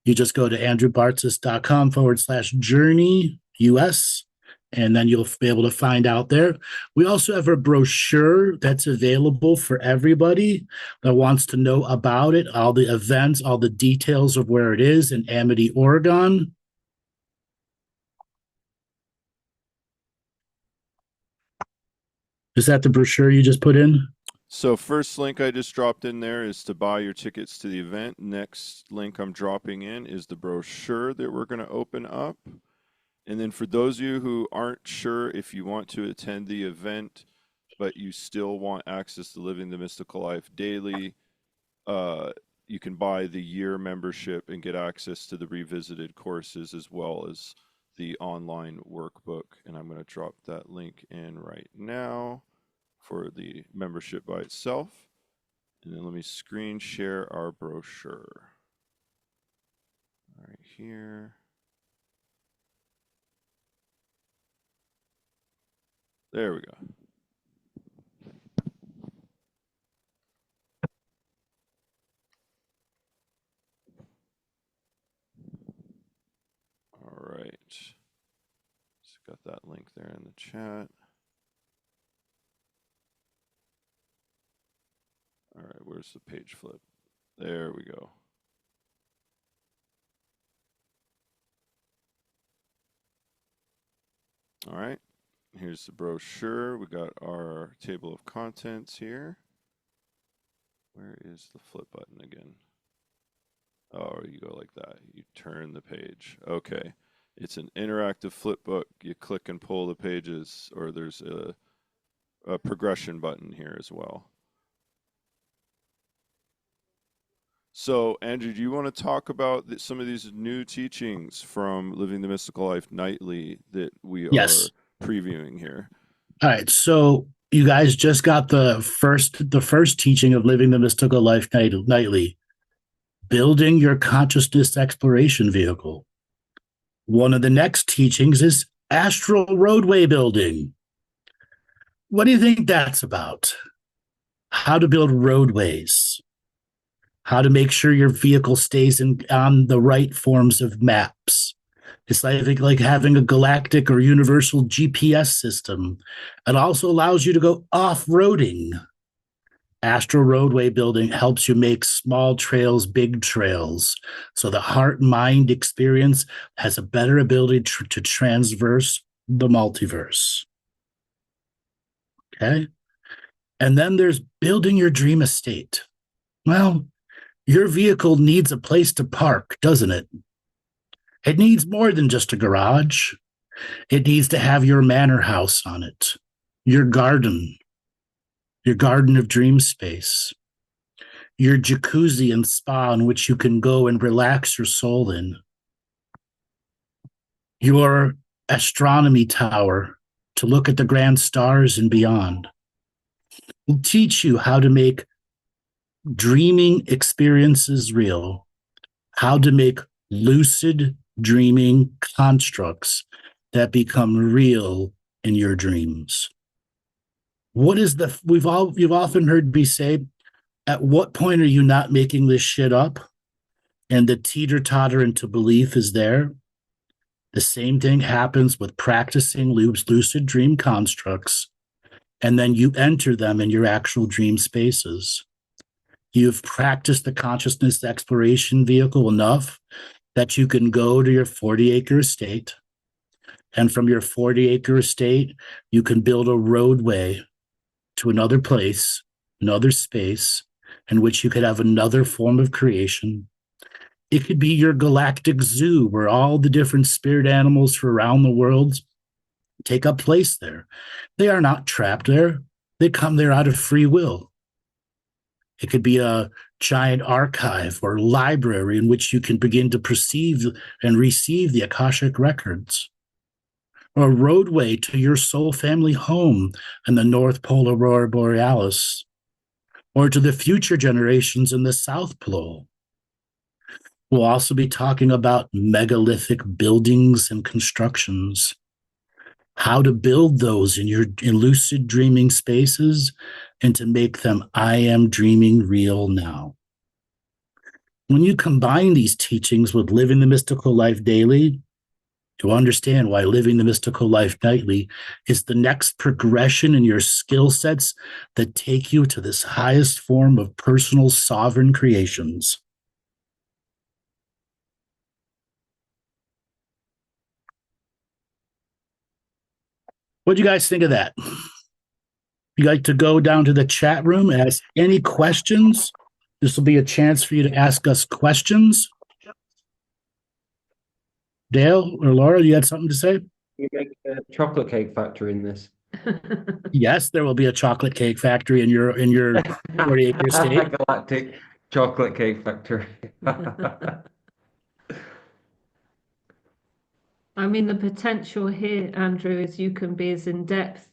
You just go to andrewbartzis.com/journey US, and then you'll be able to find out there. We also have a brochure that's available for everybody that wants to know about it, all the events, all the details of where it is in Amity, Oregon. Is that the brochure you just put in? So first link I just dropped in there is to buy your tickets to the event. Next link I'm dropping in is the brochure that we're going to open up. And then for those of you who aren't sure if you want to attend the event, but you still want access to Living the Mystical Life daily, you can buy the year membership and get access to the revisited courses as well as the online workbook. And I'm going to drop that link in right now for the membership by itself. And then let me screen share our brochure. Right here. There we go. All right. Just got that link there in the chat. All right, where's the page flip? There we go. All right, here's the brochure. We got our table of contents here. Where is the flip button again? Oh, you go like that. You turn the page. Okay. It's an interactive flip book. You click and pull the pages, or there's a progression button here as well. So, Andrew, do you want to talk about some of these new teachings from Living the Mystical Life Nightly that we Yes. are previewing here? All right. So you guys just got the first teaching of Living the Mystical Life Nightly, building your consciousness exploration vehicle. One of the next teachings is astral roadway building. What do you think that's about? How to build roadways, how to make sure your vehicle stays on the right forms of maps. It's like having a galactic or universal GPS system. It also allows you to go off-roading. Astral roadway building helps you make small trails big trails, so the heart-mind experience has a better ability to transverse the multiverse. Okay? And then there's building your dream estate. Well, your vehicle needs a place to park, doesn't it? It needs more than just a garage. It needs to have your manor house on it, your garden of dream space, your jacuzzi and spa in which you can go and relax your soul in, your astronomy tower to look at the grand stars and beyond. We'll teach you how to make dreaming experiences real, how to make lucid dreaming constructs that become real in your dreams. What is you've often heard me say, at what point are you not making this shit up? And the teeter-totter into belief is there. The same thing happens with practicing lucid dream constructs, and then you enter them in your actual dream spaces. You've practiced the consciousness exploration vehicle enough that you can go to your 40-acre estate, and from your 40-acre estate, you can build a roadway to another place, another space, in which you could have another form of creation. It could be your galactic zoo where all the different spirit animals from around the world take up place there. They are not trapped there. They come there out of free will. It could be a giant archive or library in which you can begin to perceive and receive the Akashic records. Or a roadway to your soul family home in the North Pole Aurora Borealis, or to the future generations in the South Pole. We'll also be talking about megalithic buildings and constructions, how to build those in lucid dreaming spaces and to make them I am dreaming real now. When you combine these teachings with living the mystical life daily, to understand why living the mystical life nightly is the next progression in your skill sets that take you to this highest form of personal sovereign creations. What do you guys think of that? You like to go down to the chat room, ask any questions? This will be a chance for you to ask us questions. Dale or Laura, you had something to say? You make a chocolate cake factory in this. Yes, there will be a chocolate cake factory in your 40-acre state. Galactic chocolate cake factory. I mean, the potential here, Andrew, is you can be as in depth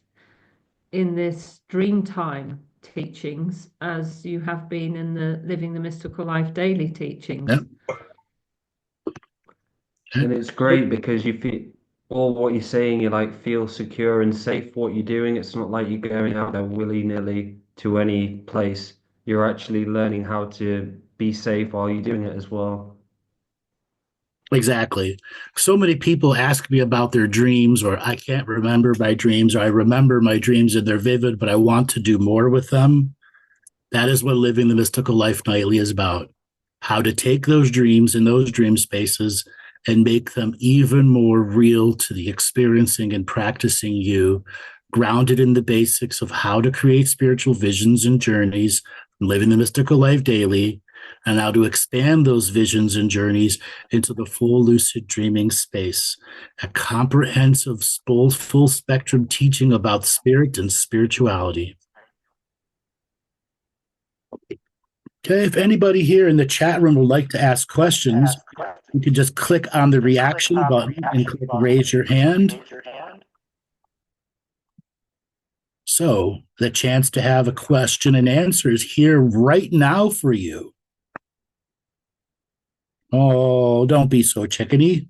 in this Dreamtime teachings as you have been in the Living the Mystical Life daily teachings. Yep. And it's great because you feel all what you're saying, you like feel secure and safe what you're doing. It's not like you're going out there willy-nilly to any place. You're actually learning how to be safe while you're doing it as well. Exactly. So many people ask me about their dreams, or I can't remember my dreams, or I remember my dreams and they're vivid, but I want to do more with them. That is what living the mystical life nightly is about. How to take those dreams and those dream spaces and make them even more real to the experiencing and practicing you, grounded in the basics of how to create spiritual visions and journeys, living the mystical life daily, and how to expand those visions and journeys into the full lucid dreaming space, a comprehensive, full spectrum teaching about spirit and spirituality. Okay, if anybody here in the chat room would like to ask questions, you can just click on the reaction button and click raise your hand. So the chance to have a question and answer is here right now for you. Oh, don't be so chickeny.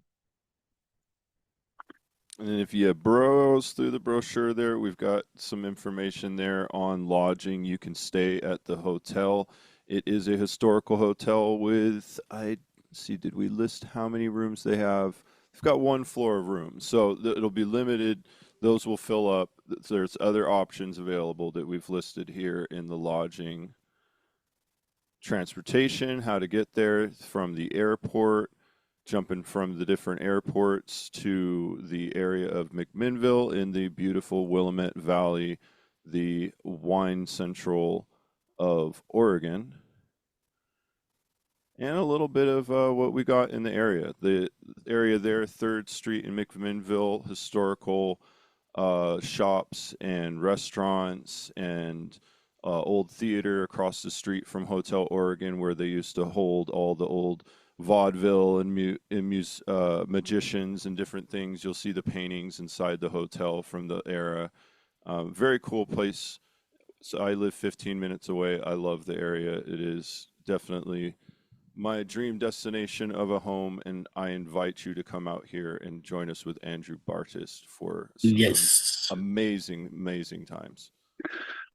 And if you browse through the brochure there, we've got some information there on lodging. You can stay at the hotel. It is a historical hotel with, did we list how many rooms they have? They've got one floor of rooms, so it'll be limited. Those will fill up. There's other options available that we've listed here in the lodging. Transportation, how to get there from the airport, jumping from the different airports to the area of McMinnville in the beautiful Willamette Valley, the wine central of Oregon, and a little bit of what we got in the area. The area there, 3rd Street in McMinnville, historical shops and restaurants and old theater across the street from Hotel Oregon, where they used to hold all the old vaudeville and magicians and different things. You'll see the paintings inside the hotel from the era. Very cool place. So I live 15 minutes away. I love the area. It is definitely my dream destination of a home, and I invite you to come out here and join us with Andrew Bartzis for some amazing times.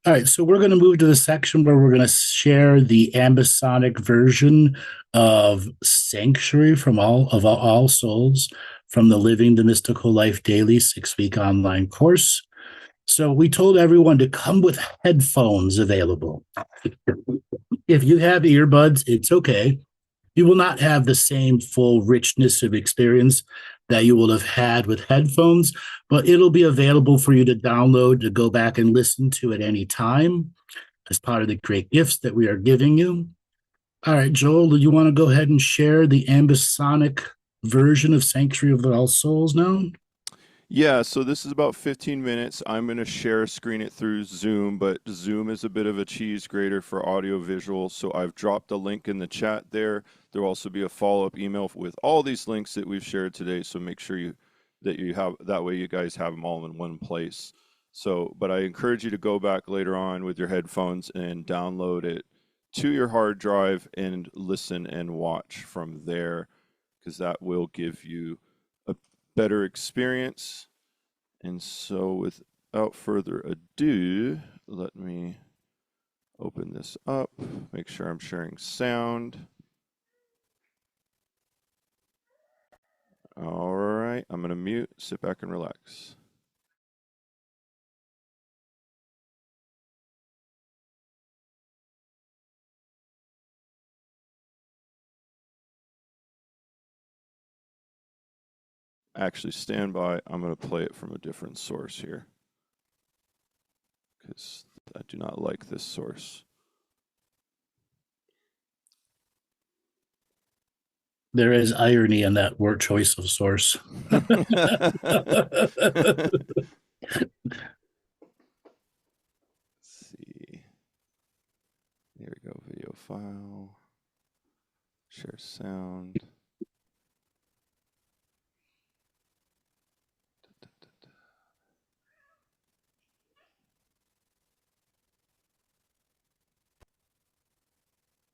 All right, so we're going to move to the section where we're going to share the Ambisonic version of Sanctuary from all Souls from the Living the Mystical Life Daily 6-week online course. So we told everyone to come with headphones available. If you have earbuds, it's okay. You will not have the same full richness of experience that you will have had with headphones, but it'll be available for you to download to go back and listen to at any time as part of the great gifts that we are giving you. All right, Joel, do you want to go ahead and share the Ambisonic version of Sanctuary of All Souls now? Yeah, so this is about 15 minutes. I'm going to share screen it through Zoom, but Zoom is a bit of a cheese grater for audio visual, so I've dropped a link in the chat there. There'll also be a follow-up email with all these links that we've shared today, so make sure that you have, that way you guys have them all in one place. So, but I encourage you to go back later on with your headphones and download it to your hard drive and listen and watch from there, because that will give you a better experience. And so without further ado, let me open this up, make sure I'm sharing sound. All right, I'm going to mute, sit back and relax. Actually, stand by. I'm going to play it from a different source here, because I do not like this source. There is irony in that word choice of source. Let's see. Here we go. Video file. Share sound.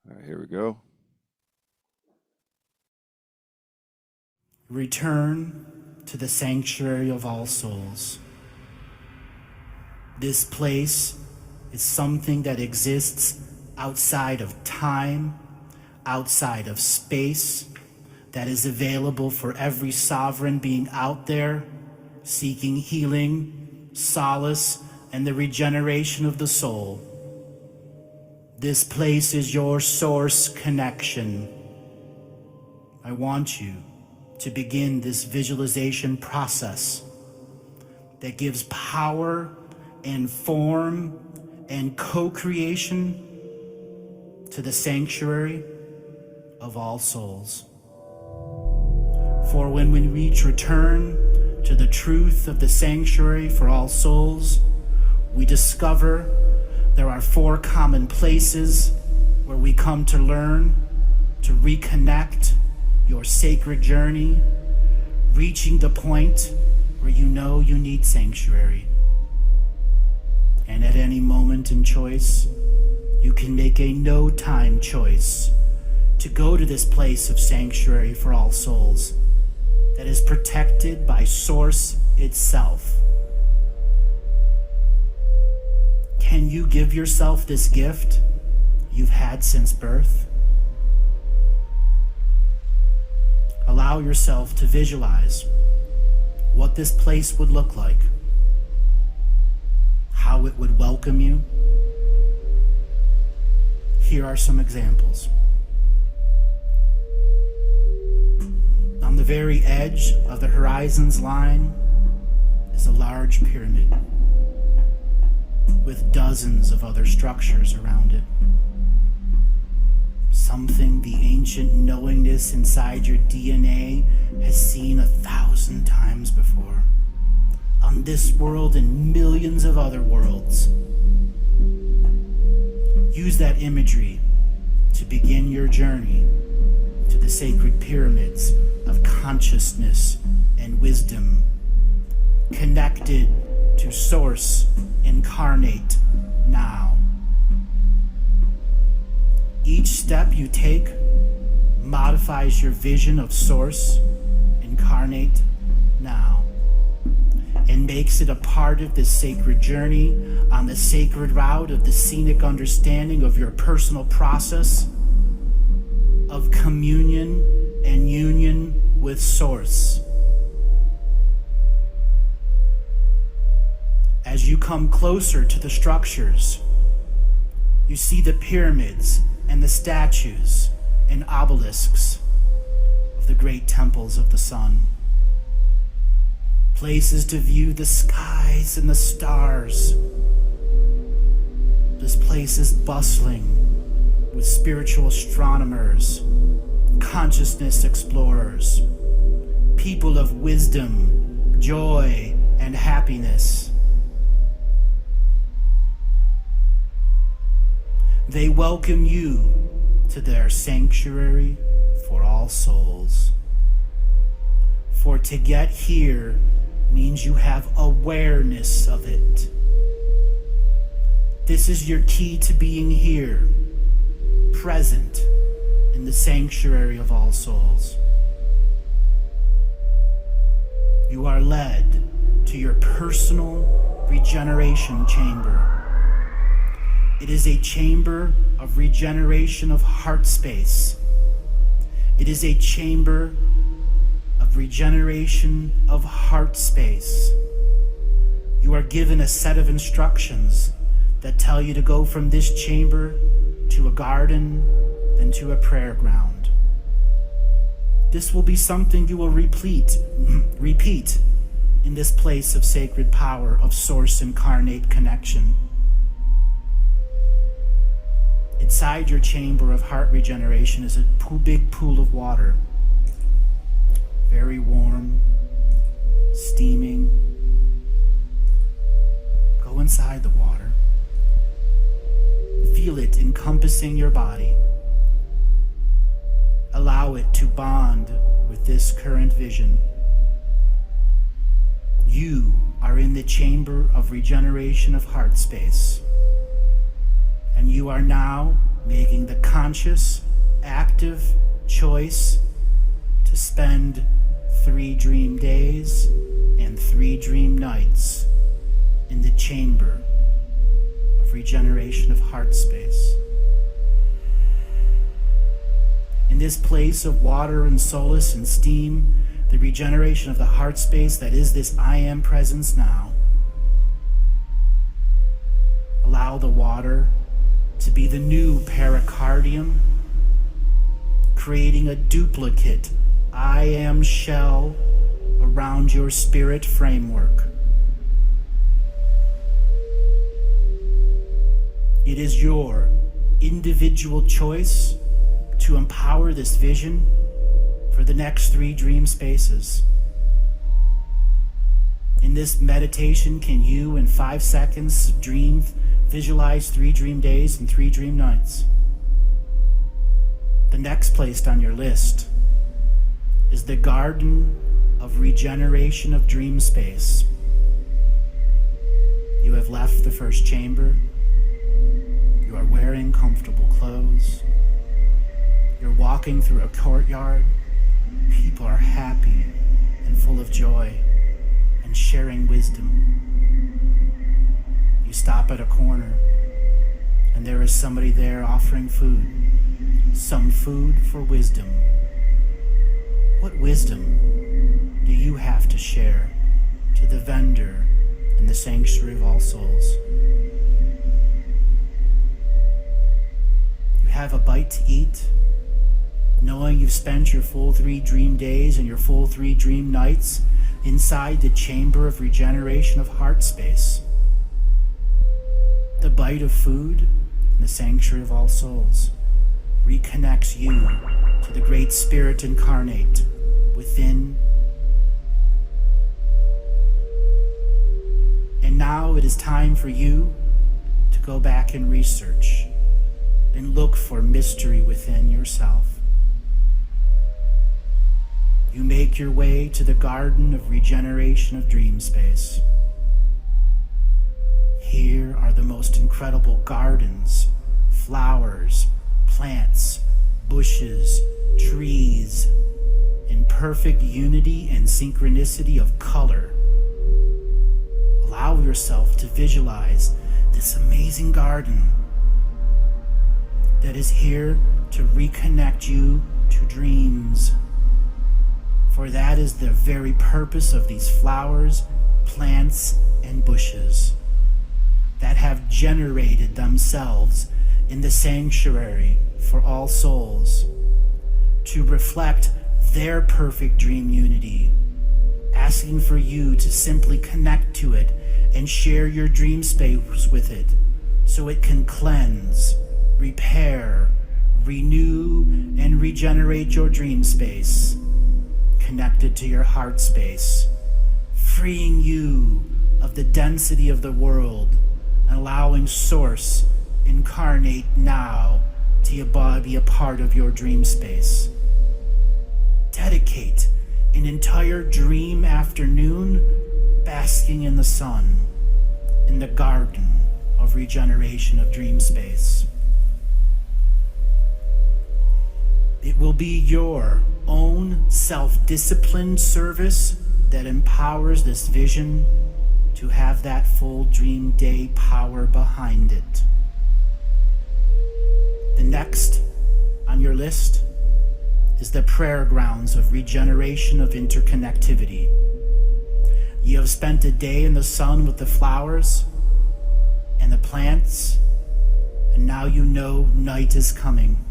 All right, here we go. Return to the sanctuary of all souls. This place is something that exists outside of time, outside of space, that is available for every sovereign being out there seeking healing, solace, and the regeneration of the soul. This place is your source connection. I want you to begin this visualization process that gives power and form and co-creation to the sanctuary of all souls. For when we reach return to the truth of the sanctuary for all souls, we discover there are 4 common places where we come to learn, to reconnect your sacred journey, reaching the point where you know you need sanctuary. And at any moment in choice, you can make a no-time choice to go to this place of sanctuary for all souls that is protected by Source itself. Can you give yourself this gift you've had since birth? Allow yourself to visualize what this place would look like, how it would welcome you. Here are some examples. On the very edge of the horizon's line is a large pyramid with dozens of other structures around it. Something the ancient knowingness inside your DNA has seen 1,000 times before, on this world and millions of other worlds. Use that imagery to begin your journey to the sacred pyramids of consciousness and wisdom, connected to Source incarnate now. Each step you take modifies your vision of Source incarnate now and makes it a part of this sacred journey on the sacred route of the scenic understanding of your personal process of communion and union with Source. As you come closer to the structures, you see the pyramids and the statues and obelisks of the great temples of the sun. Places to view the skies and the stars. This place is bustling with spiritual astronomers, consciousness explorers, people of wisdom, joy, and happiness. They welcome you to their sanctuary for all souls. For to get here means you have awareness of it. This is your key to being here, present in the sanctuary of all souls. You are led to your personal regeneration chamber. It is a chamber of regeneration of heart space. It is a chamber of of regeneration of heart space. You are given a set of instructions that tell you to go from this chamber to a garden, then to a prayer ground. This will be something you will repeat in this place of sacred power, of source incarnate connection. Inside your chamber of heart regeneration is a big pool of water, very warm, steaming. Go inside the water. Feel it encompassing your body. Allow it to bond with this current vision. You are in the chamber of regeneration of heart space, and you are now making the conscious, active choice to spend 3 dream days and 3 dream nights in the chamber of regeneration of heart space. In this place of water and solace and steam, the regeneration of the heart space that is this I am presence now, allow the water to be the new pericardium, creating a duplicate I am shell around your spirit framework. It is your individual choice to empower this vision for the next 3 dream spaces. In this meditation, can you, in 5 seconds, visualize 3 dream days and 3 dream nights? The next placed on your list is the Garden of Regeneration of Dream Space. You have left the first chamber. You are wearing comfortable clothes. You're walking through a courtyard. People are happy and full of joy and sharing wisdom. You stop at a corner, and there is somebody there offering food. Some food for wisdom. What wisdom do you have to share to the vendor in the sanctuary of all souls? You have a bite to eat, knowing you've spent your full 3 dream days and your full 3 dream nights inside the chamber of regeneration of heart space. The bite of food in the sanctuary of all souls reconnects you to the great spirit incarnate within. And now it is time for you to go back and research and look for mystery within yourself. You make your way to the Garden of Regeneration of Dream Space. Here are the most incredible gardens, flowers, plants, bushes, trees, in perfect unity and synchronicity of color. Allow yourself to visualize this amazing garden that is here to reconnect you to dreams. For that is the very purpose of these flowers, plants, and bushes that have generated themselves in the sanctuary for all souls to reflect their perfect dream unity, asking for you to simply connect to it and share your dream space with it so it can cleanse, repair, renew, and regenerate your dream space, connected to your heart space, freeing you of the density of the world and allowing Source incarnate now to be a part of your dream space. Dedicate an entire dream afternoon basking in the sun in the Garden of Regeneration of Dream Space. It will be your own self-disciplined service that empowers this vision to have that full dream day power behind it. The next on your list is the prayer grounds of regeneration of interconnectivity. You have spent a day in the sun with the flowers and the plants, and now you know night is coming,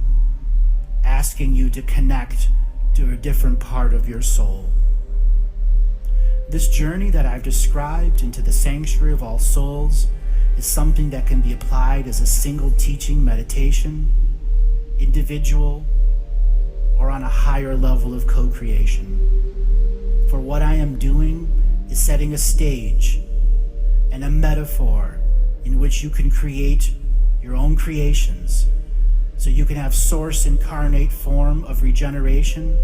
asking you to connect to a different part of your soul. This journey that I've described into the sanctuary of all souls is something that can be applied as a single teaching meditation, individual, or on a higher level of co-creation. For what I am doing is setting a stage and a metaphor in which you can create your own creations, so you can have source incarnate form of regeneration,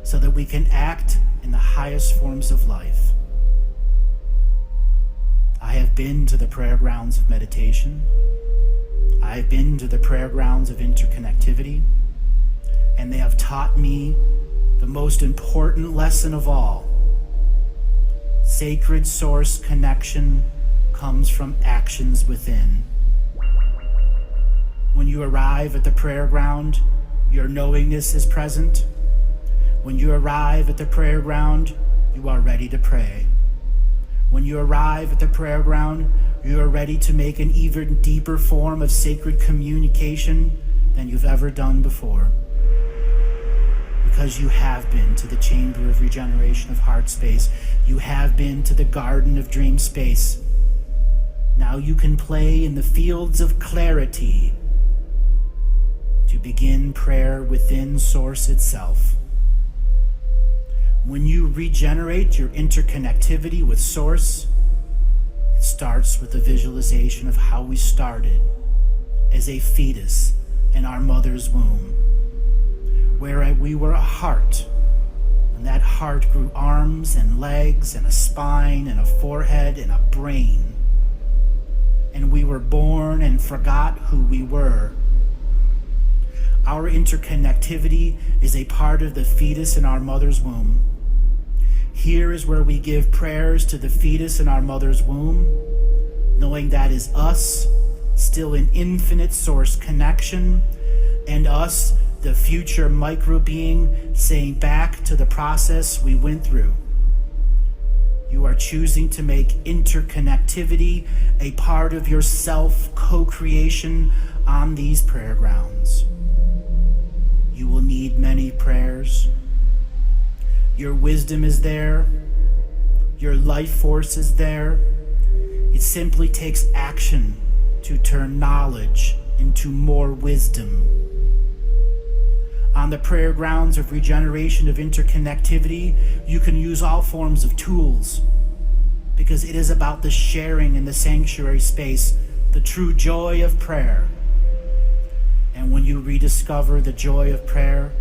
so that we can act in the highest forms of life. I have been to the prayer grounds of meditation. I have been to the prayer grounds of interconnectivity, and they have taught me the most important lesson of all. Sacred source connection comes from actions within. When you arrive at the prayer ground, your knowingness is present. When you arrive at the prayer ground, you are ready to pray. When you arrive at the prayer ground, you are ready to make an even deeper form of sacred communication than you've ever done before. Because you have been to the chamber of regeneration of heart space. You have been to the garden of dream space. Now you can play in the fields of clarity to begin prayer within Source itself. When you regenerate your interconnectivity with Source, it starts with the visualization of how we started as a fetus in our mother's womb, where we were a heart, and that heart grew arms and legs and a spine and a forehead and a brain. And we were born and forgot who we were. Our interconnectivity is a part of the fetus in our mother's womb. Here is where we give prayers to the fetus in our mother's womb, knowing that is us, still in infinite source connection, and us, the future micro-being, saying back to the process we went through. You are choosing to make interconnectivity a part of your self co-creation on these prayer grounds. You will need many prayers. Your wisdom is there. Your life force is there. It simply takes action to turn knowledge into more wisdom. On the prayer grounds of regeneration of interconnectivity, you can use all forms of tools, because it is about the sharing in the sanctuary space, the true joy of prayer. And when you rediscover the joy of prayer,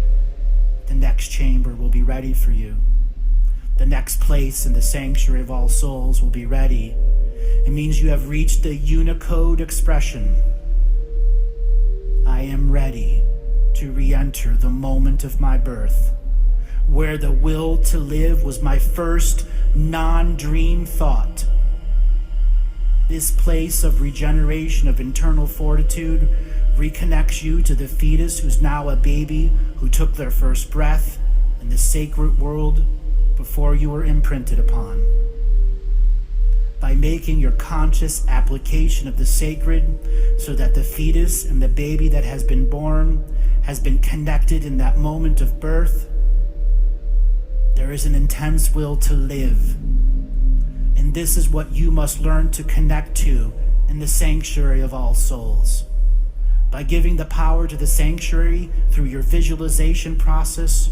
the next chamber will be ready for you. The next place in the sanctuary of all souls will be ready. It means you have reached the Unicode expression. I am ready to re-enter the moment of my birth, where the will to live was my first non-dream thought. This place of regeneration of internal fortitude reconnects you to the fetus who's now a baby who took their first breath in the sacred world before you were imprinted upon. By making your conscious application of the sacred so that the fetus and the baby that has been born has been connected in that moment of birth, there is an intense will to live. And this is what you must learn to connect to in the sanctuary of all souls. By giving the power to the sanctuary through your visualization process,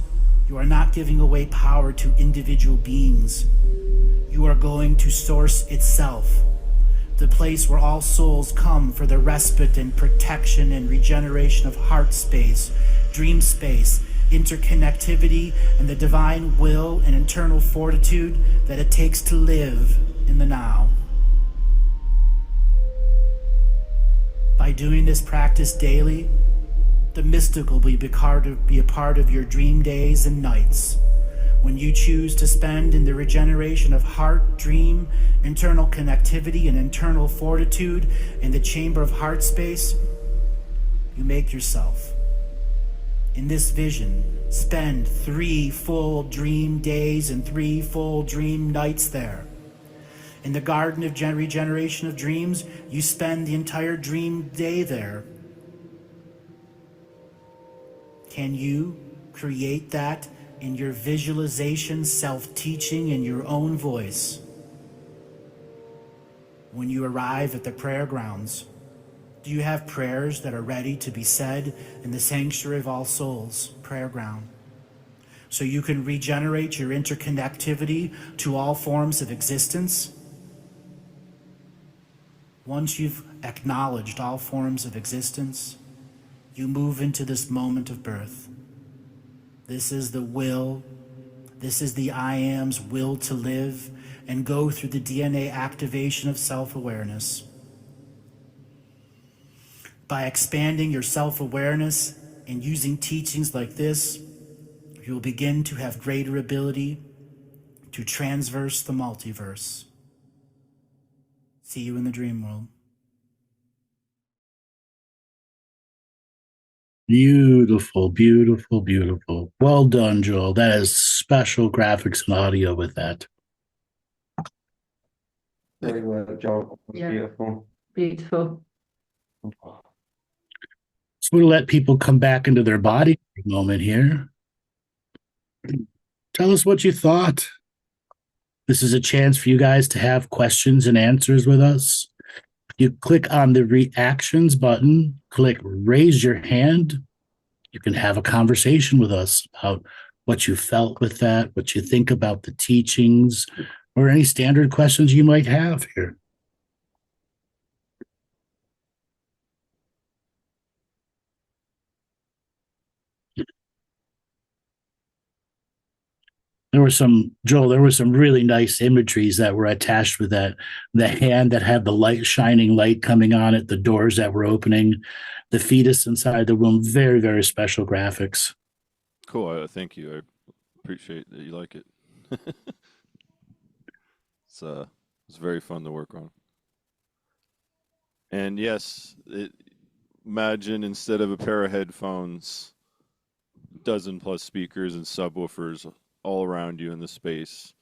you are not giving away power to individual beings. You are going to Source itself, the place where all souls come for the respite and protection and regeneration of heart space, dream space, interconnectivity, and the divine will and internal fortitude that it takes to live in the now. By doing this practice daily, the mystical will be a part of your dream days and nights. When you choose to spend in the regeneration of heart, dream, internal connectivity, and internal fortitude in the chamber of heart space, you make yourself In this vision, spend 3 full dream days and 3 full dream nights there. In the garden of regeneration of dreams, you spend the entire dream day there. Can you create that in your visualization, self-teaching in your own voice? When you arrive at the prayer grounds, do you have prayers that are ready to be said in the Sanctuary of All Souls prayer ground? So you can regenerate your interconnectivity to all forms of existence? Once you've acknowledged all forms of existence, you move into this moment of birth. This is the will, this is the I am's will to live and go through the DNA activation of self-awareness. By expanding your self-awareness and using teachings like this, you'll begin to have greater ability to transverse the multiverse. See you in the dream world. Beautiful, beautiful, beautiful. Well done, Joel. That is special graphics and audio with that. Very well, Joel. Yeah. Beautiful. Beautiful. So we'll let people come back into their body for a moment here. Tell us what you thought. This is a chance for you guys to have questions and answers with us. You click on the reactions button, click raise your hand. You can have a conversation with us about what you felt with that, what you think about the teachings, or any standard questions you might have here. Joel, there were some really nice imageries that were attached with that. The hand that had the light, shining light coming on it, the doors that were opening, the fetus inside the womb. Very, very special graphics. Cool. Thank you. I appreciate that you like it. It's very fun to work on. And yes, imagine instead of a pair of headphones, dozen plus speakers and subwoofers all around you in the space,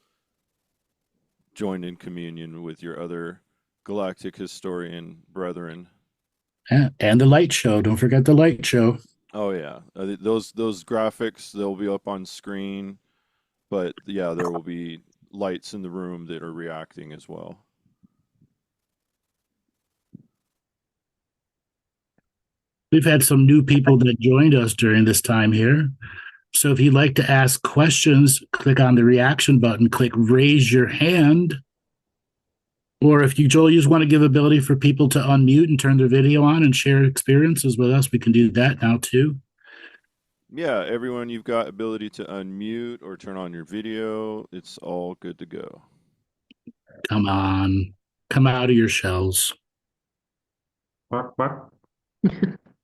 joined in communion with your other Galactic Historian brethren. Yeah, and the light show. Don't forget the light show. Oh yeah, those graphics, they'll be up on screen, but yeah, there will be lights in the room that are reacting as well. We've had some new people that joined us during this time here. So if you'd like to ask questions, click on the reaction button, click raise your hand. Or if you, Joel, you just want to give ability for people to unmute and turn their video on and share experiences with us, we can do that now too. Yeah, everyone, you've got ability to unmute or turn on your video. It's all good to go. Come on. Come out of your shells. Bark, bark.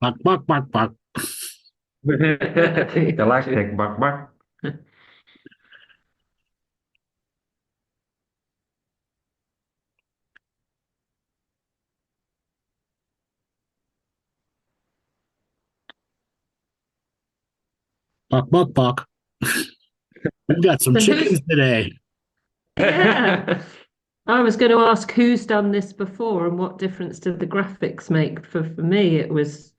Bark, bark, bark, bark. Galactic, bark, bark. Bark, bark, bark. We've got some So chickens today. Yeah. I was going to ask who's done this before and what difference did the graphics make? For me, it was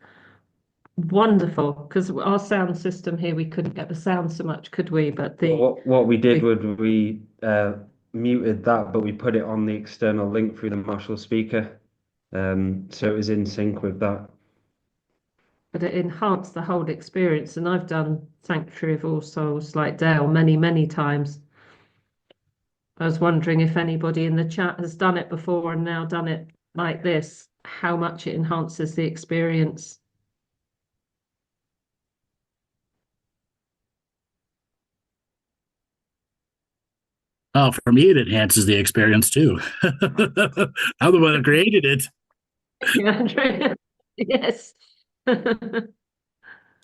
wonderful because our sound system here, we couldn't get the sound so much, could we? But the What we did was we muted that, but we put it on the external link through the Marshall speaker. So it was in sync with that. but it enhanced the whole experience. And I've done Sanctuary of All Souls like Dale many, many times. I was wondering if anybody in the chat has done it before and now done it like this, how much it enhances the experience. Oh, for me, it enhances the experience too. I'm the one that created it. Andrew. Yes.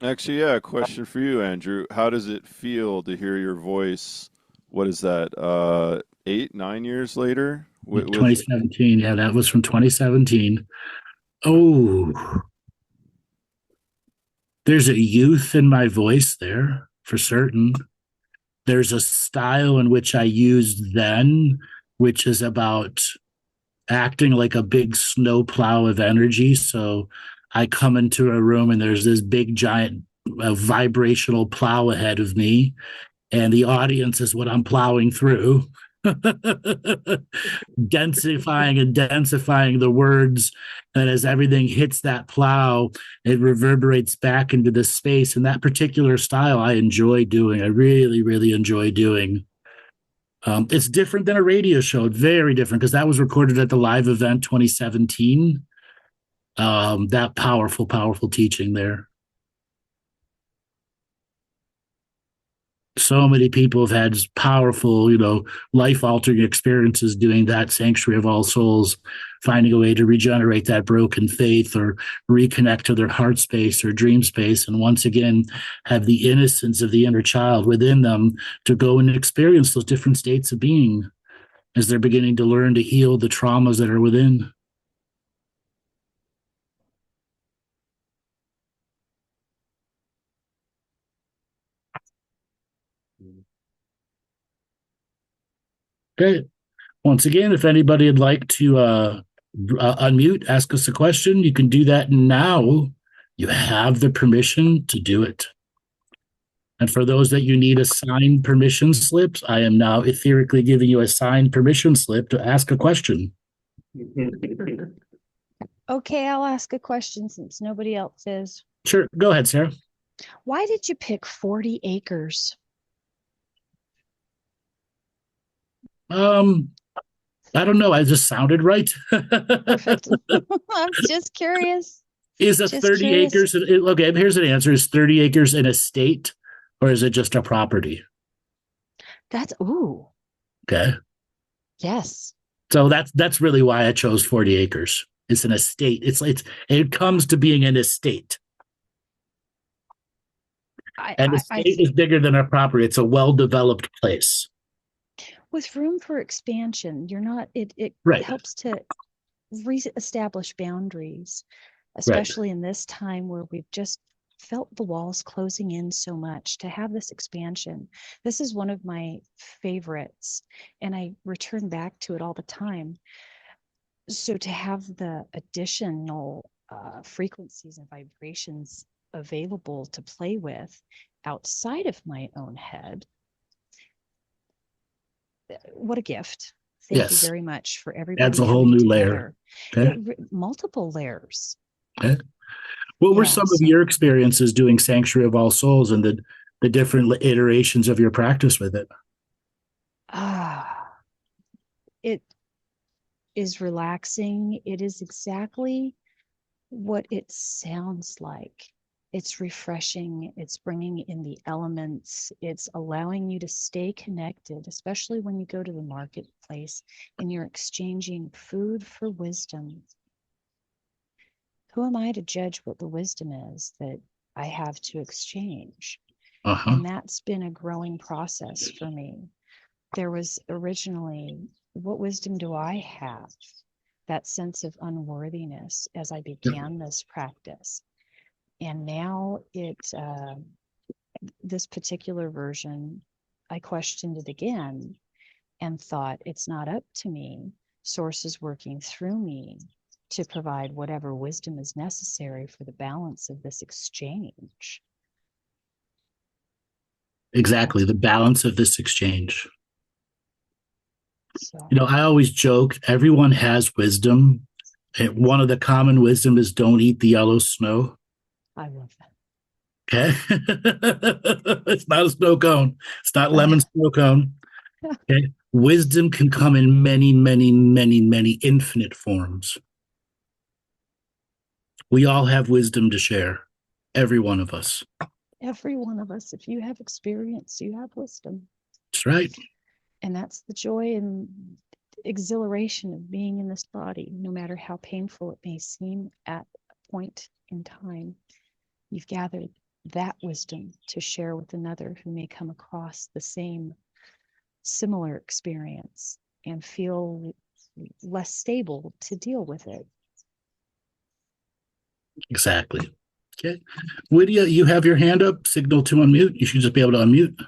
Actually, yeah, a question for you, Andrew. How does it feel to hear your voice? What is that, 8, 9 years later? 2017. Yeah, that was from 2017. Oh, There's a youth in my voice there for certain. There's a style in which I used then, which is about acting like a big snowplow of energy. So I come into a room and there's this big giant vibrational plow ahead of me, and the audience is what I'm plowing through. Densifying and densifying the words, and as everything hits that plow, it reverberates back into the space. And that particular style I enjoy doing. I really, really enjoy doing. It's different than a radio show, very different, because that was recorded at the live event 2017. That powerful, powerful teaching there. So many people have had powerful, life-altering experiences doing that Sanctuary of All Souls, finding a way to regenerate that broken faith or reconnect to their heart space or dream space, and once again have the innocence of the inner child within them to go and experience those different states of being as they're beginning to learn to heal the traumas that are within. Okay. Once again, if anybody would like to unmute, ask us a question, you can do that now. You have the permission to do it. And for those that you need a signed permission slip, I am now etherically giving you a signed permission slip to ask a question. Okay, I'll ask a question since nobody else is. Sure. Go ahead, Sarah. Why did you pick 40 acres? I don't know. I just sounded right. Perfect. I'm just curious. Is a 30 acres? Okay, here's an answer. Is 30 acres an estate or is it just a property? Ooh. Okay. Yes. So that's really why I chose 40 acres. It's an estate. It comes to being an estate. An estate is bigger than a property. It's a well-developed place. With room for expansion, it right. helps to reestablish boundaries, especially in this time where we've just felt the walls closing in so much. To have this expansion, this is one of my favorites, and I return back to it all the time. So to have the additional frequencies and vibrations available to play with outside of my own head, what a gift. Thank you very much for everybody. Adds a whole new layer. Okay. Multiple layers. Okay. What were some of your experiences doing Sanctuary of All Souls and the different iterations of your practice with it? It is relaxing. It is exactly what it sounds like. It's refreshing. It's bringing in the elements. It's allowing you to stay connected, especially when you go to the marketplace and you're exchanging food for wisdom. Who am I to judge what the wisdom is that I have to exchange? And that's been a growing process for me. There was originally, what wisdom do I have? That sense of unworthiness as I began this practice. And now this particular version, I questioned it again and thought, it's not up to me. Source is working through me to provide whatever wisdom is necessary for the balance of this exchange. Exactly, the balance of this exchange. So. I always joke, everyone has wisdom. One of the common wisdom is don't eat the yellow snow. I love that. Okay. It's not a snow cone. It's not lemon snow cone. Okay. Wisdom can come in many, many, many, many infinite forms. We all have wisdom to share. Every one of us. Every one of us. If you have experience, you have wisdom. That's right. And that's the joy and exhilaration of being in this body, no matter how painful it may seem at a point in time. You've gathered that wisdom to share with another who may come across the same similar experience and feel less stable to deal with it. Exactly. Okay. Lydia, you have your hand up, signal to unmute. You should just be able to unmute.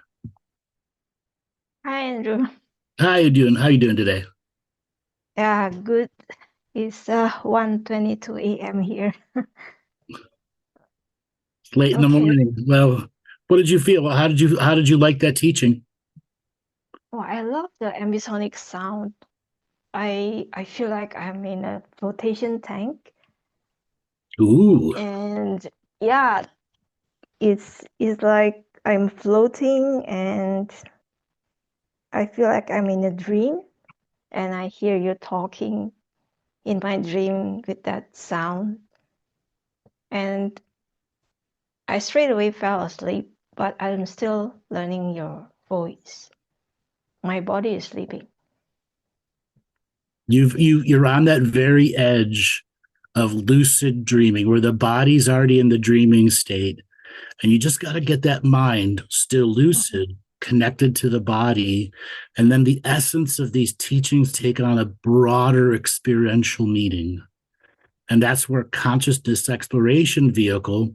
Hi, Andrew. How you doing? How you doing today? Yeah, good. It's 1:22 a.m. here. It's late in the Okay. morning. Well, what did you feel? How did you like that teaching? Well, I love the ambisonic sound. I feel like I'm in a flotation tank, Ooh. and yeah, it's like I'm floating, and I feel like I'm in a dream, and I hear you talking in my dream with that sound, and I straight away fell asleep, but I'm still learning your voice. My body is sleeping. You're on that very edge of lucid dreaming where the body's already in the dreaming state, and you just got to get that mind still lucid, connected to the body, and then the essence of these teachings take on a broader experiential meaning. And that's where consciousness exploration vehicle,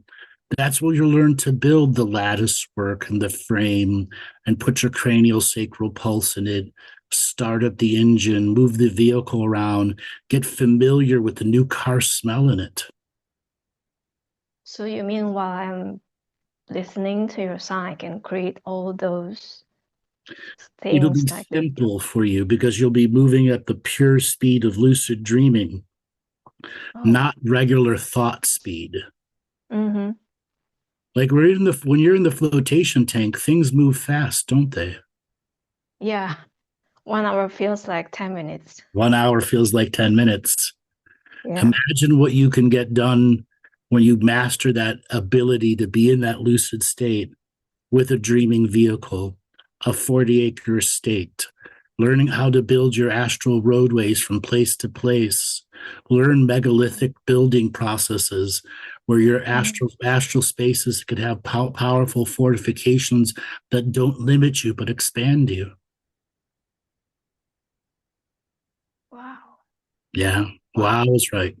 that's where you learn to build the lattice work and the frame and put your cranial sacral pulse in it, start up the engine, move the vehicle around, get familiar with the new car smell in it. So you mean while I'm listening to your song, I can create all those It'll be things like that? simple for you because you'll be moving at the pure speed of lucid dreaming, Oh. not regular thought speed. Mm-hmm. Like when you're in the flotation tank, things move fast, don't they? Yeah. 1 hour feels like 10 minutes. 1 hour feels like 10 minutes. Yeah. Imagine what you can get done when you master that ability to be in that lucid state with a dreaming vehicle, a 40-acre estate, learning how to build your astral roadways from place to place, learn megalithic building processes where your astral spaces could have powerful fortifications that don't limit you but expand you. Wow. Yeah. Wow is right.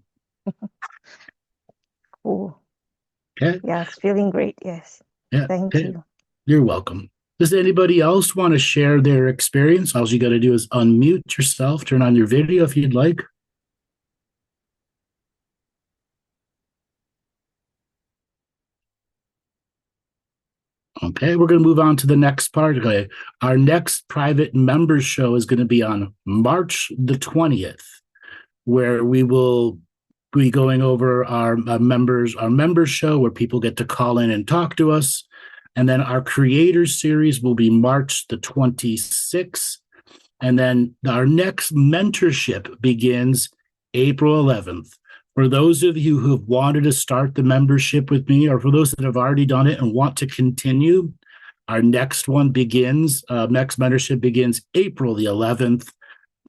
Cool. Okay. Yes, feeling great. Yes. Yeah. Thank Okay. you. You're welcome. Does anybody else want to share their experience? All you got to do is unmute yourself, turn on your video if you'd like. Okay, we're going to move on to the next part. Okay, our next private members show is going to be on March the 20th, where we will be going over our members show where people get to call in and talk to us. And then our creators series will be March the 26th. And then our next mentorship begins April 11th. For those of you who have wanted to start the membership with me, or for those that have already done it and want to continue, our next mentorship begins April the 11th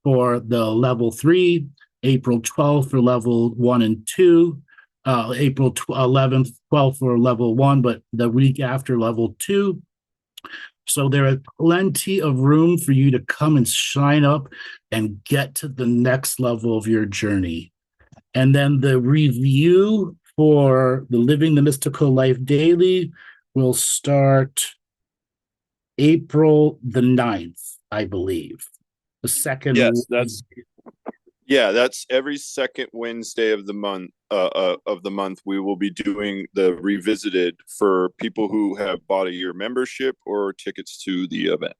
for the level 3, April 12th for level 1 and 2, April 11th, 12th for level 1, but the week after level 2. So there is plenty of room for you to come and sign up and get to the next level of your journey. And then the review for the Living the Mystical Life Daily will start April the 9th, I believe. The second. Yes, that's every second Wednesday of the month. We will be doing the revisited for people who have bought a year membership or tickets to the event.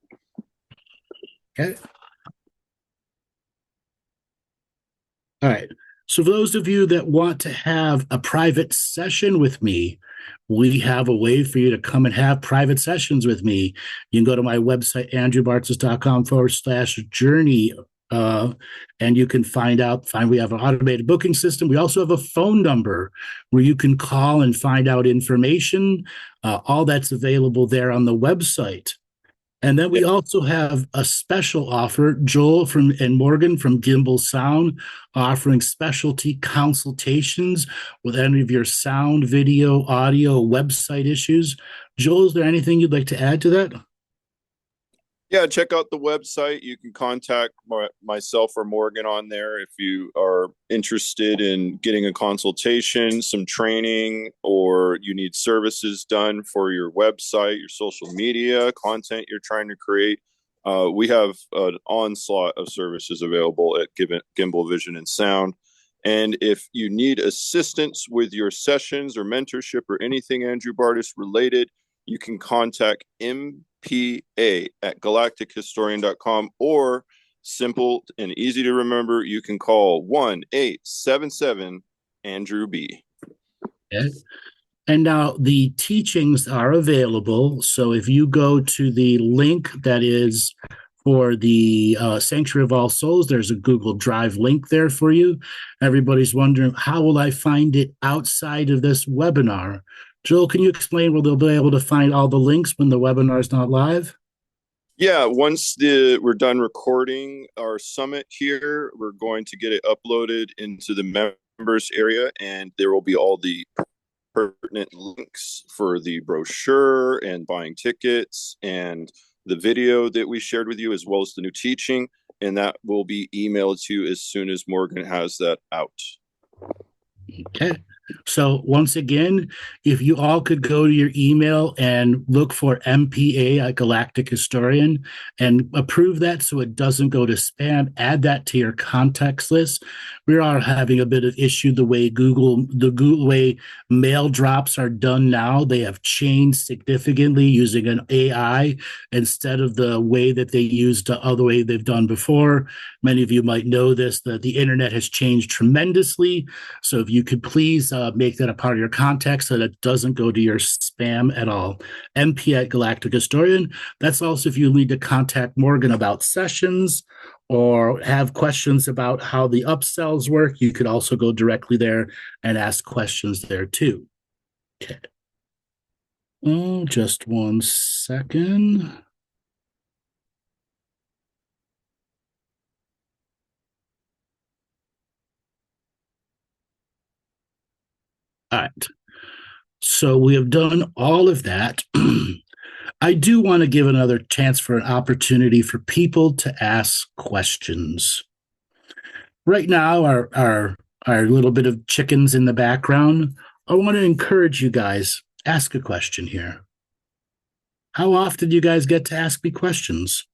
Okay. All right. So for those of you that want to have a private session with me, we have a way for you to come and have private sessions with me. You can go to my website, andrewbartzis.com/journey. And you can find we have an automated booking system. We also have a phone number where you can call and find out information. All that's available there on the website. And then we also have a special offer, Joel and Morgan from Gimbal Sound, offering specialty consultations with any of your sound, video, audio, website issues. Joel, is there anything you'd like to add to that? Yeah, check out the website. You can contact myself or Morgan on there if you are interested in getting a consultation, some training, or you need services done for your website, your social media, content you're trying to create. We have an onslaught of services available at Gimbal Vision and Sound. And if you need assistance with your sessions or mentorship or anything Andrew Bartzis related, you can contact MPA at galactichistorian.com, or simple and easy to remember, you can call 1-877-ANDREW-B. Okay. And now the teachings are available. So if you go to the link that is for the Sanctuary of All Souls, there's a Google Drive link there for you. Everybody's wondering, how will I find it outside of this webinar? Joel, can you explain where they'll be able to find all the links when the webinar is not live? Yeah, once we're done recording our summit here, we're going to get it uploaded into the members area, and there will be all the pertinent links for the brochure and buying tickets and the video that we shared with you, as well as the new teaching, and that will be emailed to you as soon as Morgan has that out. Okay. So once again, if you all could go to your email and look for MPA at Galactic Historian and approve that so it doesn't go to spam, add that to your contacts list. We are having a bit of issue the way the way mail drops are done now. They have changed significantly using an AI instead of the way that they used the other way they've done before. Many of you might know this, that the internet has changed tremendously. So if you could please make that a part of your context so that it doesn't go to your spam at all. MP at Galactic Historian. That's also if you need to contact Morgan about sessions or have questions about how the upsells work, you could also go directly there and ask questions there too. Okay. Oh, just one second. All right. So we have done all of that. I do want to give another chance for an opportunity for people to ask questions. Right now, our little bit of chickens in the background, I want to encourage you guys, ask a question here. How often do you guys get to ask me questions?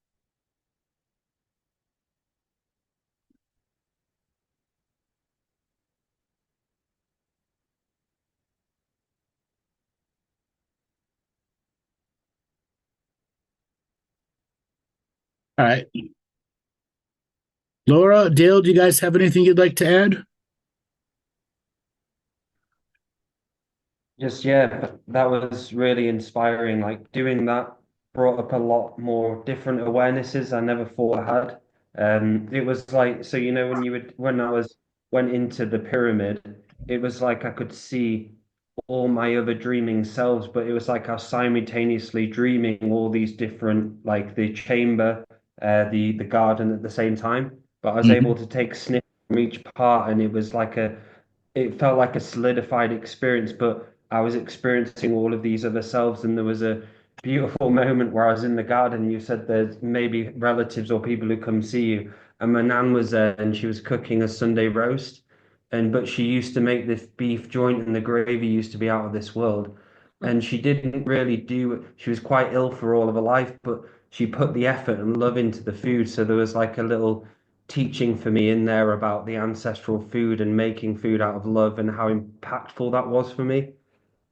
All right. Laura, Dale, do you guys have anything you'd like to add? Just, yeah, that was really inspiring. Like doing that brought up a lot more different awarenesses I never thought I had. It was like, so you know, when I went into the pyramid, it was like I could see all my other dreaming selves, but it was like I was simultaneously dreaming all these different, like the chamber, the garden at the same time. But I was able to take sniff from each part, and it felt like a solidified experience, but I was experiencing all of these other selves. And there was a beautiful moment where I was in the garden. You said there's maybe relatives or people who come see you. And my nan was there and she was cooking a Sunday roast. But she used to make this beef joint and the gravy used to be out of this world. And she didn't really she was quite ill for all of her life, but she put the effort and love into the food. So there was like a little teaching for me in there about the ancestral food and making food out of love and how impactful that was for me.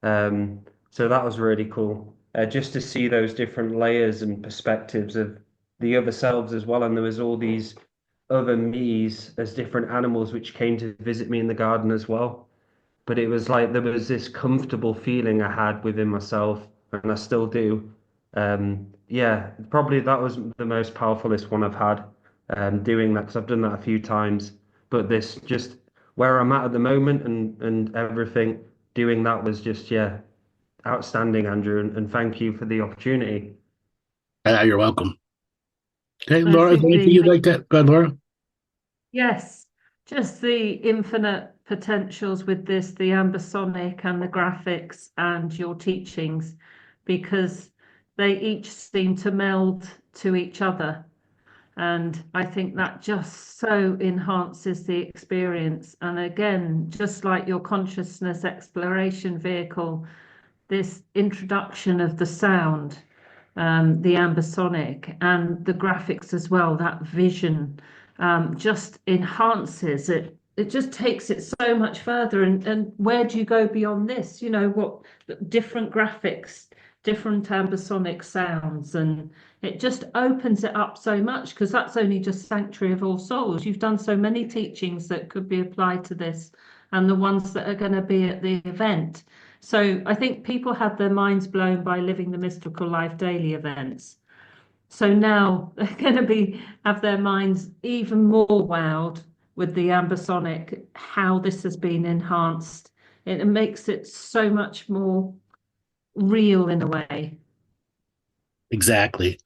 So that was really cool. Just to see those different layers and perspectives of the other selves as well. And there was all these other me's as different animals which came to visit me in the garden as well. But it was like there was this comfortable feeling I had within myself, and I still do. Yeah, probably that was the most powerfulest one I've had, doing that because I've done that a few times. But this just where I'm at the moment and everything, doing that was just, yeah, outstanding, Andrew, and thank you for the opportunity. You're welcome. Okay, I Laura, is there think anything you'd like to? Go ahead, Laura. yes, just the infinite potentials with this, the ambisonic and the graphics and your teachings, because they each seem to meld to each other. And I think that just so enhances the experience. And again, just like your consciousness exploration vehicle, this introduction of the sound, the ambisonic, and the graphics as well, that vision, just enhances it. It just takes it so much further. And where do you go beyond this? You know, what different graphics, different ambisonic sounds, and it just opens it up so much, because that's only just Sanctuary of All Souls. You've done so many teachings that could be applied to this, and the ones that are going to be at the event. So I think people had their minds blown by Living the Mystical Life daily events. So now they're going to have their minds even more wowed with the ambisonic, how this has been enhanced. It makes it so much more real in a way. Exactly.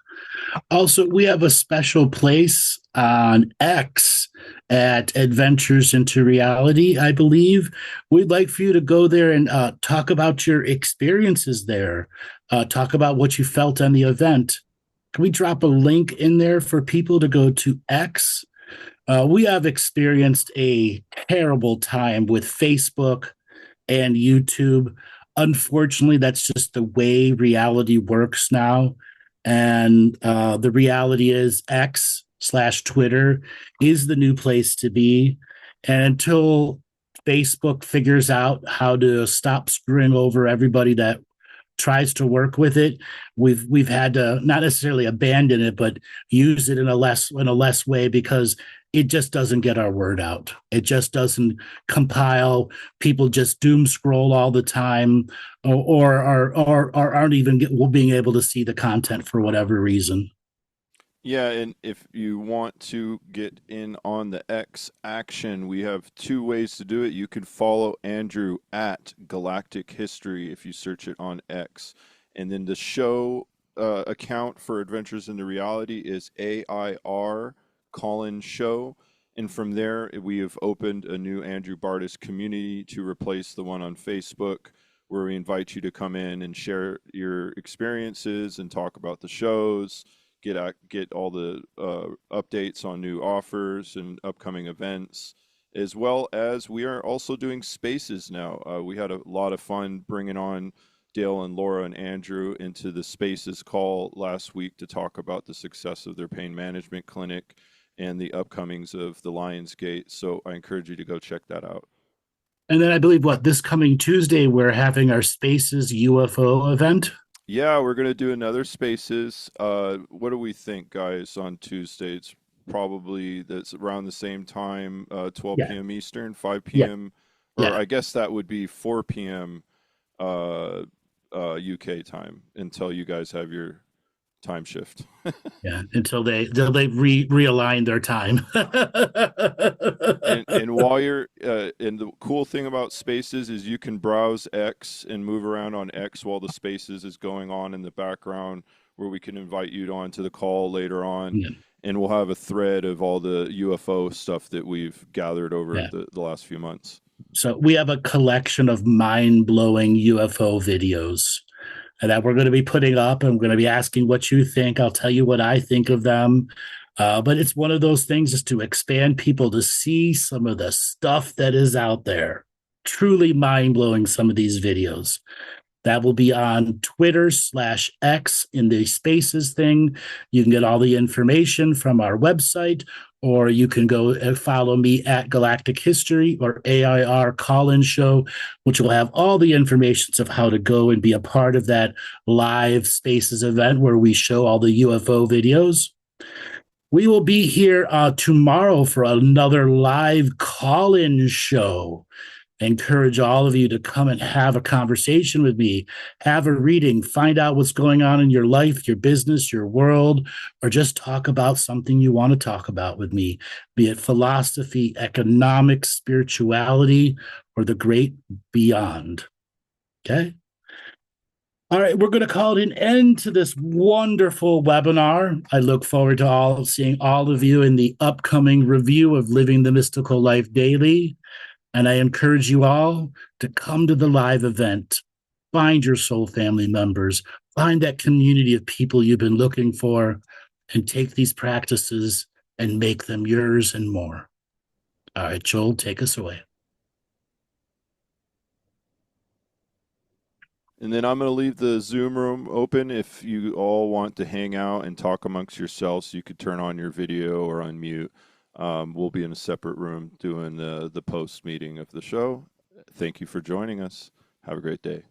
Also, we have a special place on X at Adventures into Reality, I believe. We'd like for you to go there and talk about your experiences there. Talk about what you felt on the event. Can we drop a link in there for people to go to X? We have experienced a terrible time with Facebook and YouTube. Unfortunately, that's just the way reality works now. And the reality is X/Twitter is the new place to be. And until Facebook figures out how to stop screwing over everybody that tries to work with it, we've had to not necessarily abandon it, but use it in a less way, because it just doesn't get our word out. It just doesn't compile. People just doom scroll all the time, or aren't even being able to see the content for whatever reason. Yeah, and if you want to get in on the X action, we have two ways to do it. You can follow Andrew at Galactic History if you search it on X. And then the show account for Adventures into Reality is AIR Colin Show. And from there, we have opened a new Andrew Bartzis community to replace the one on Facebook, where we invite you to come in and share your experiences and talk about the shows. Get all the updates on new offers and upcoming events, as well as we are also doing spaces now. We had a lot of fun bringing on Dale and Laura and Andrew into the spaces call last week to talk about the success of their pain management clinic and the upcomings of the Lionsgate. So I encourage you to go check that out. And then I believe this coming Tuesday, we're having our Spaces UFO event. Yeah, we're going to do another Spaces. What do we think, guys, on Tuesday? It's probably that's around the same time, 12 p.m. Eastern, 5 p.m. Or I guess that would be 4 p.m. UK time, until you guys have your time shift. Until they realign their time. and while you're and the cool thing about Spaces is you can browse X and move around on X while the Spaces is going on in the background, where we can invite you on to the call later on. And we'll have a thread of all the UFO stuff that we've gathered over the last few months. So we have a collection of mind-blowing UFO videos that we're going to be putting up, and we're going to be asking what you think. I'll tell you what I think of them. But it's one of those things, is to expand people to see some of the stuff that is out there. Truly mind-blowing, some of these videos. That will be on Twitter/X in the Spaces thing. You can get all the information from our website, or you can go and follow me at Galactic History or AIR Colin Show, which will have all the information of how to go and be a part of that live Spaces event where we show all the UFO videos. We will be here tomorrow for another live call-in show. I encourage all of you to come and have a conversation with me, have a reading, find out what's going on in your life, your business, your world, or just talk about something you want to talk about with me, be it philosophy, economics, spirituality, or the great beyond. Okay? All right, we're going to call it an end to this wonderful webinar. I look forward to seeing all of you in the upcoming review of Living the Mystical Life Daily. And I encourage you all to come to the live event, find your soul family members, find that community of people you've been looking for, and take these practices and make them yours and more. All right, Joel, take us away. And then I'm going to leave the Zoom room open if you all want to hang out and talk amongst yourselves. You could turn on your video or unmute. We'll be in a separate room doing the post meeting of the show. Thank you for joining us. Have a great day.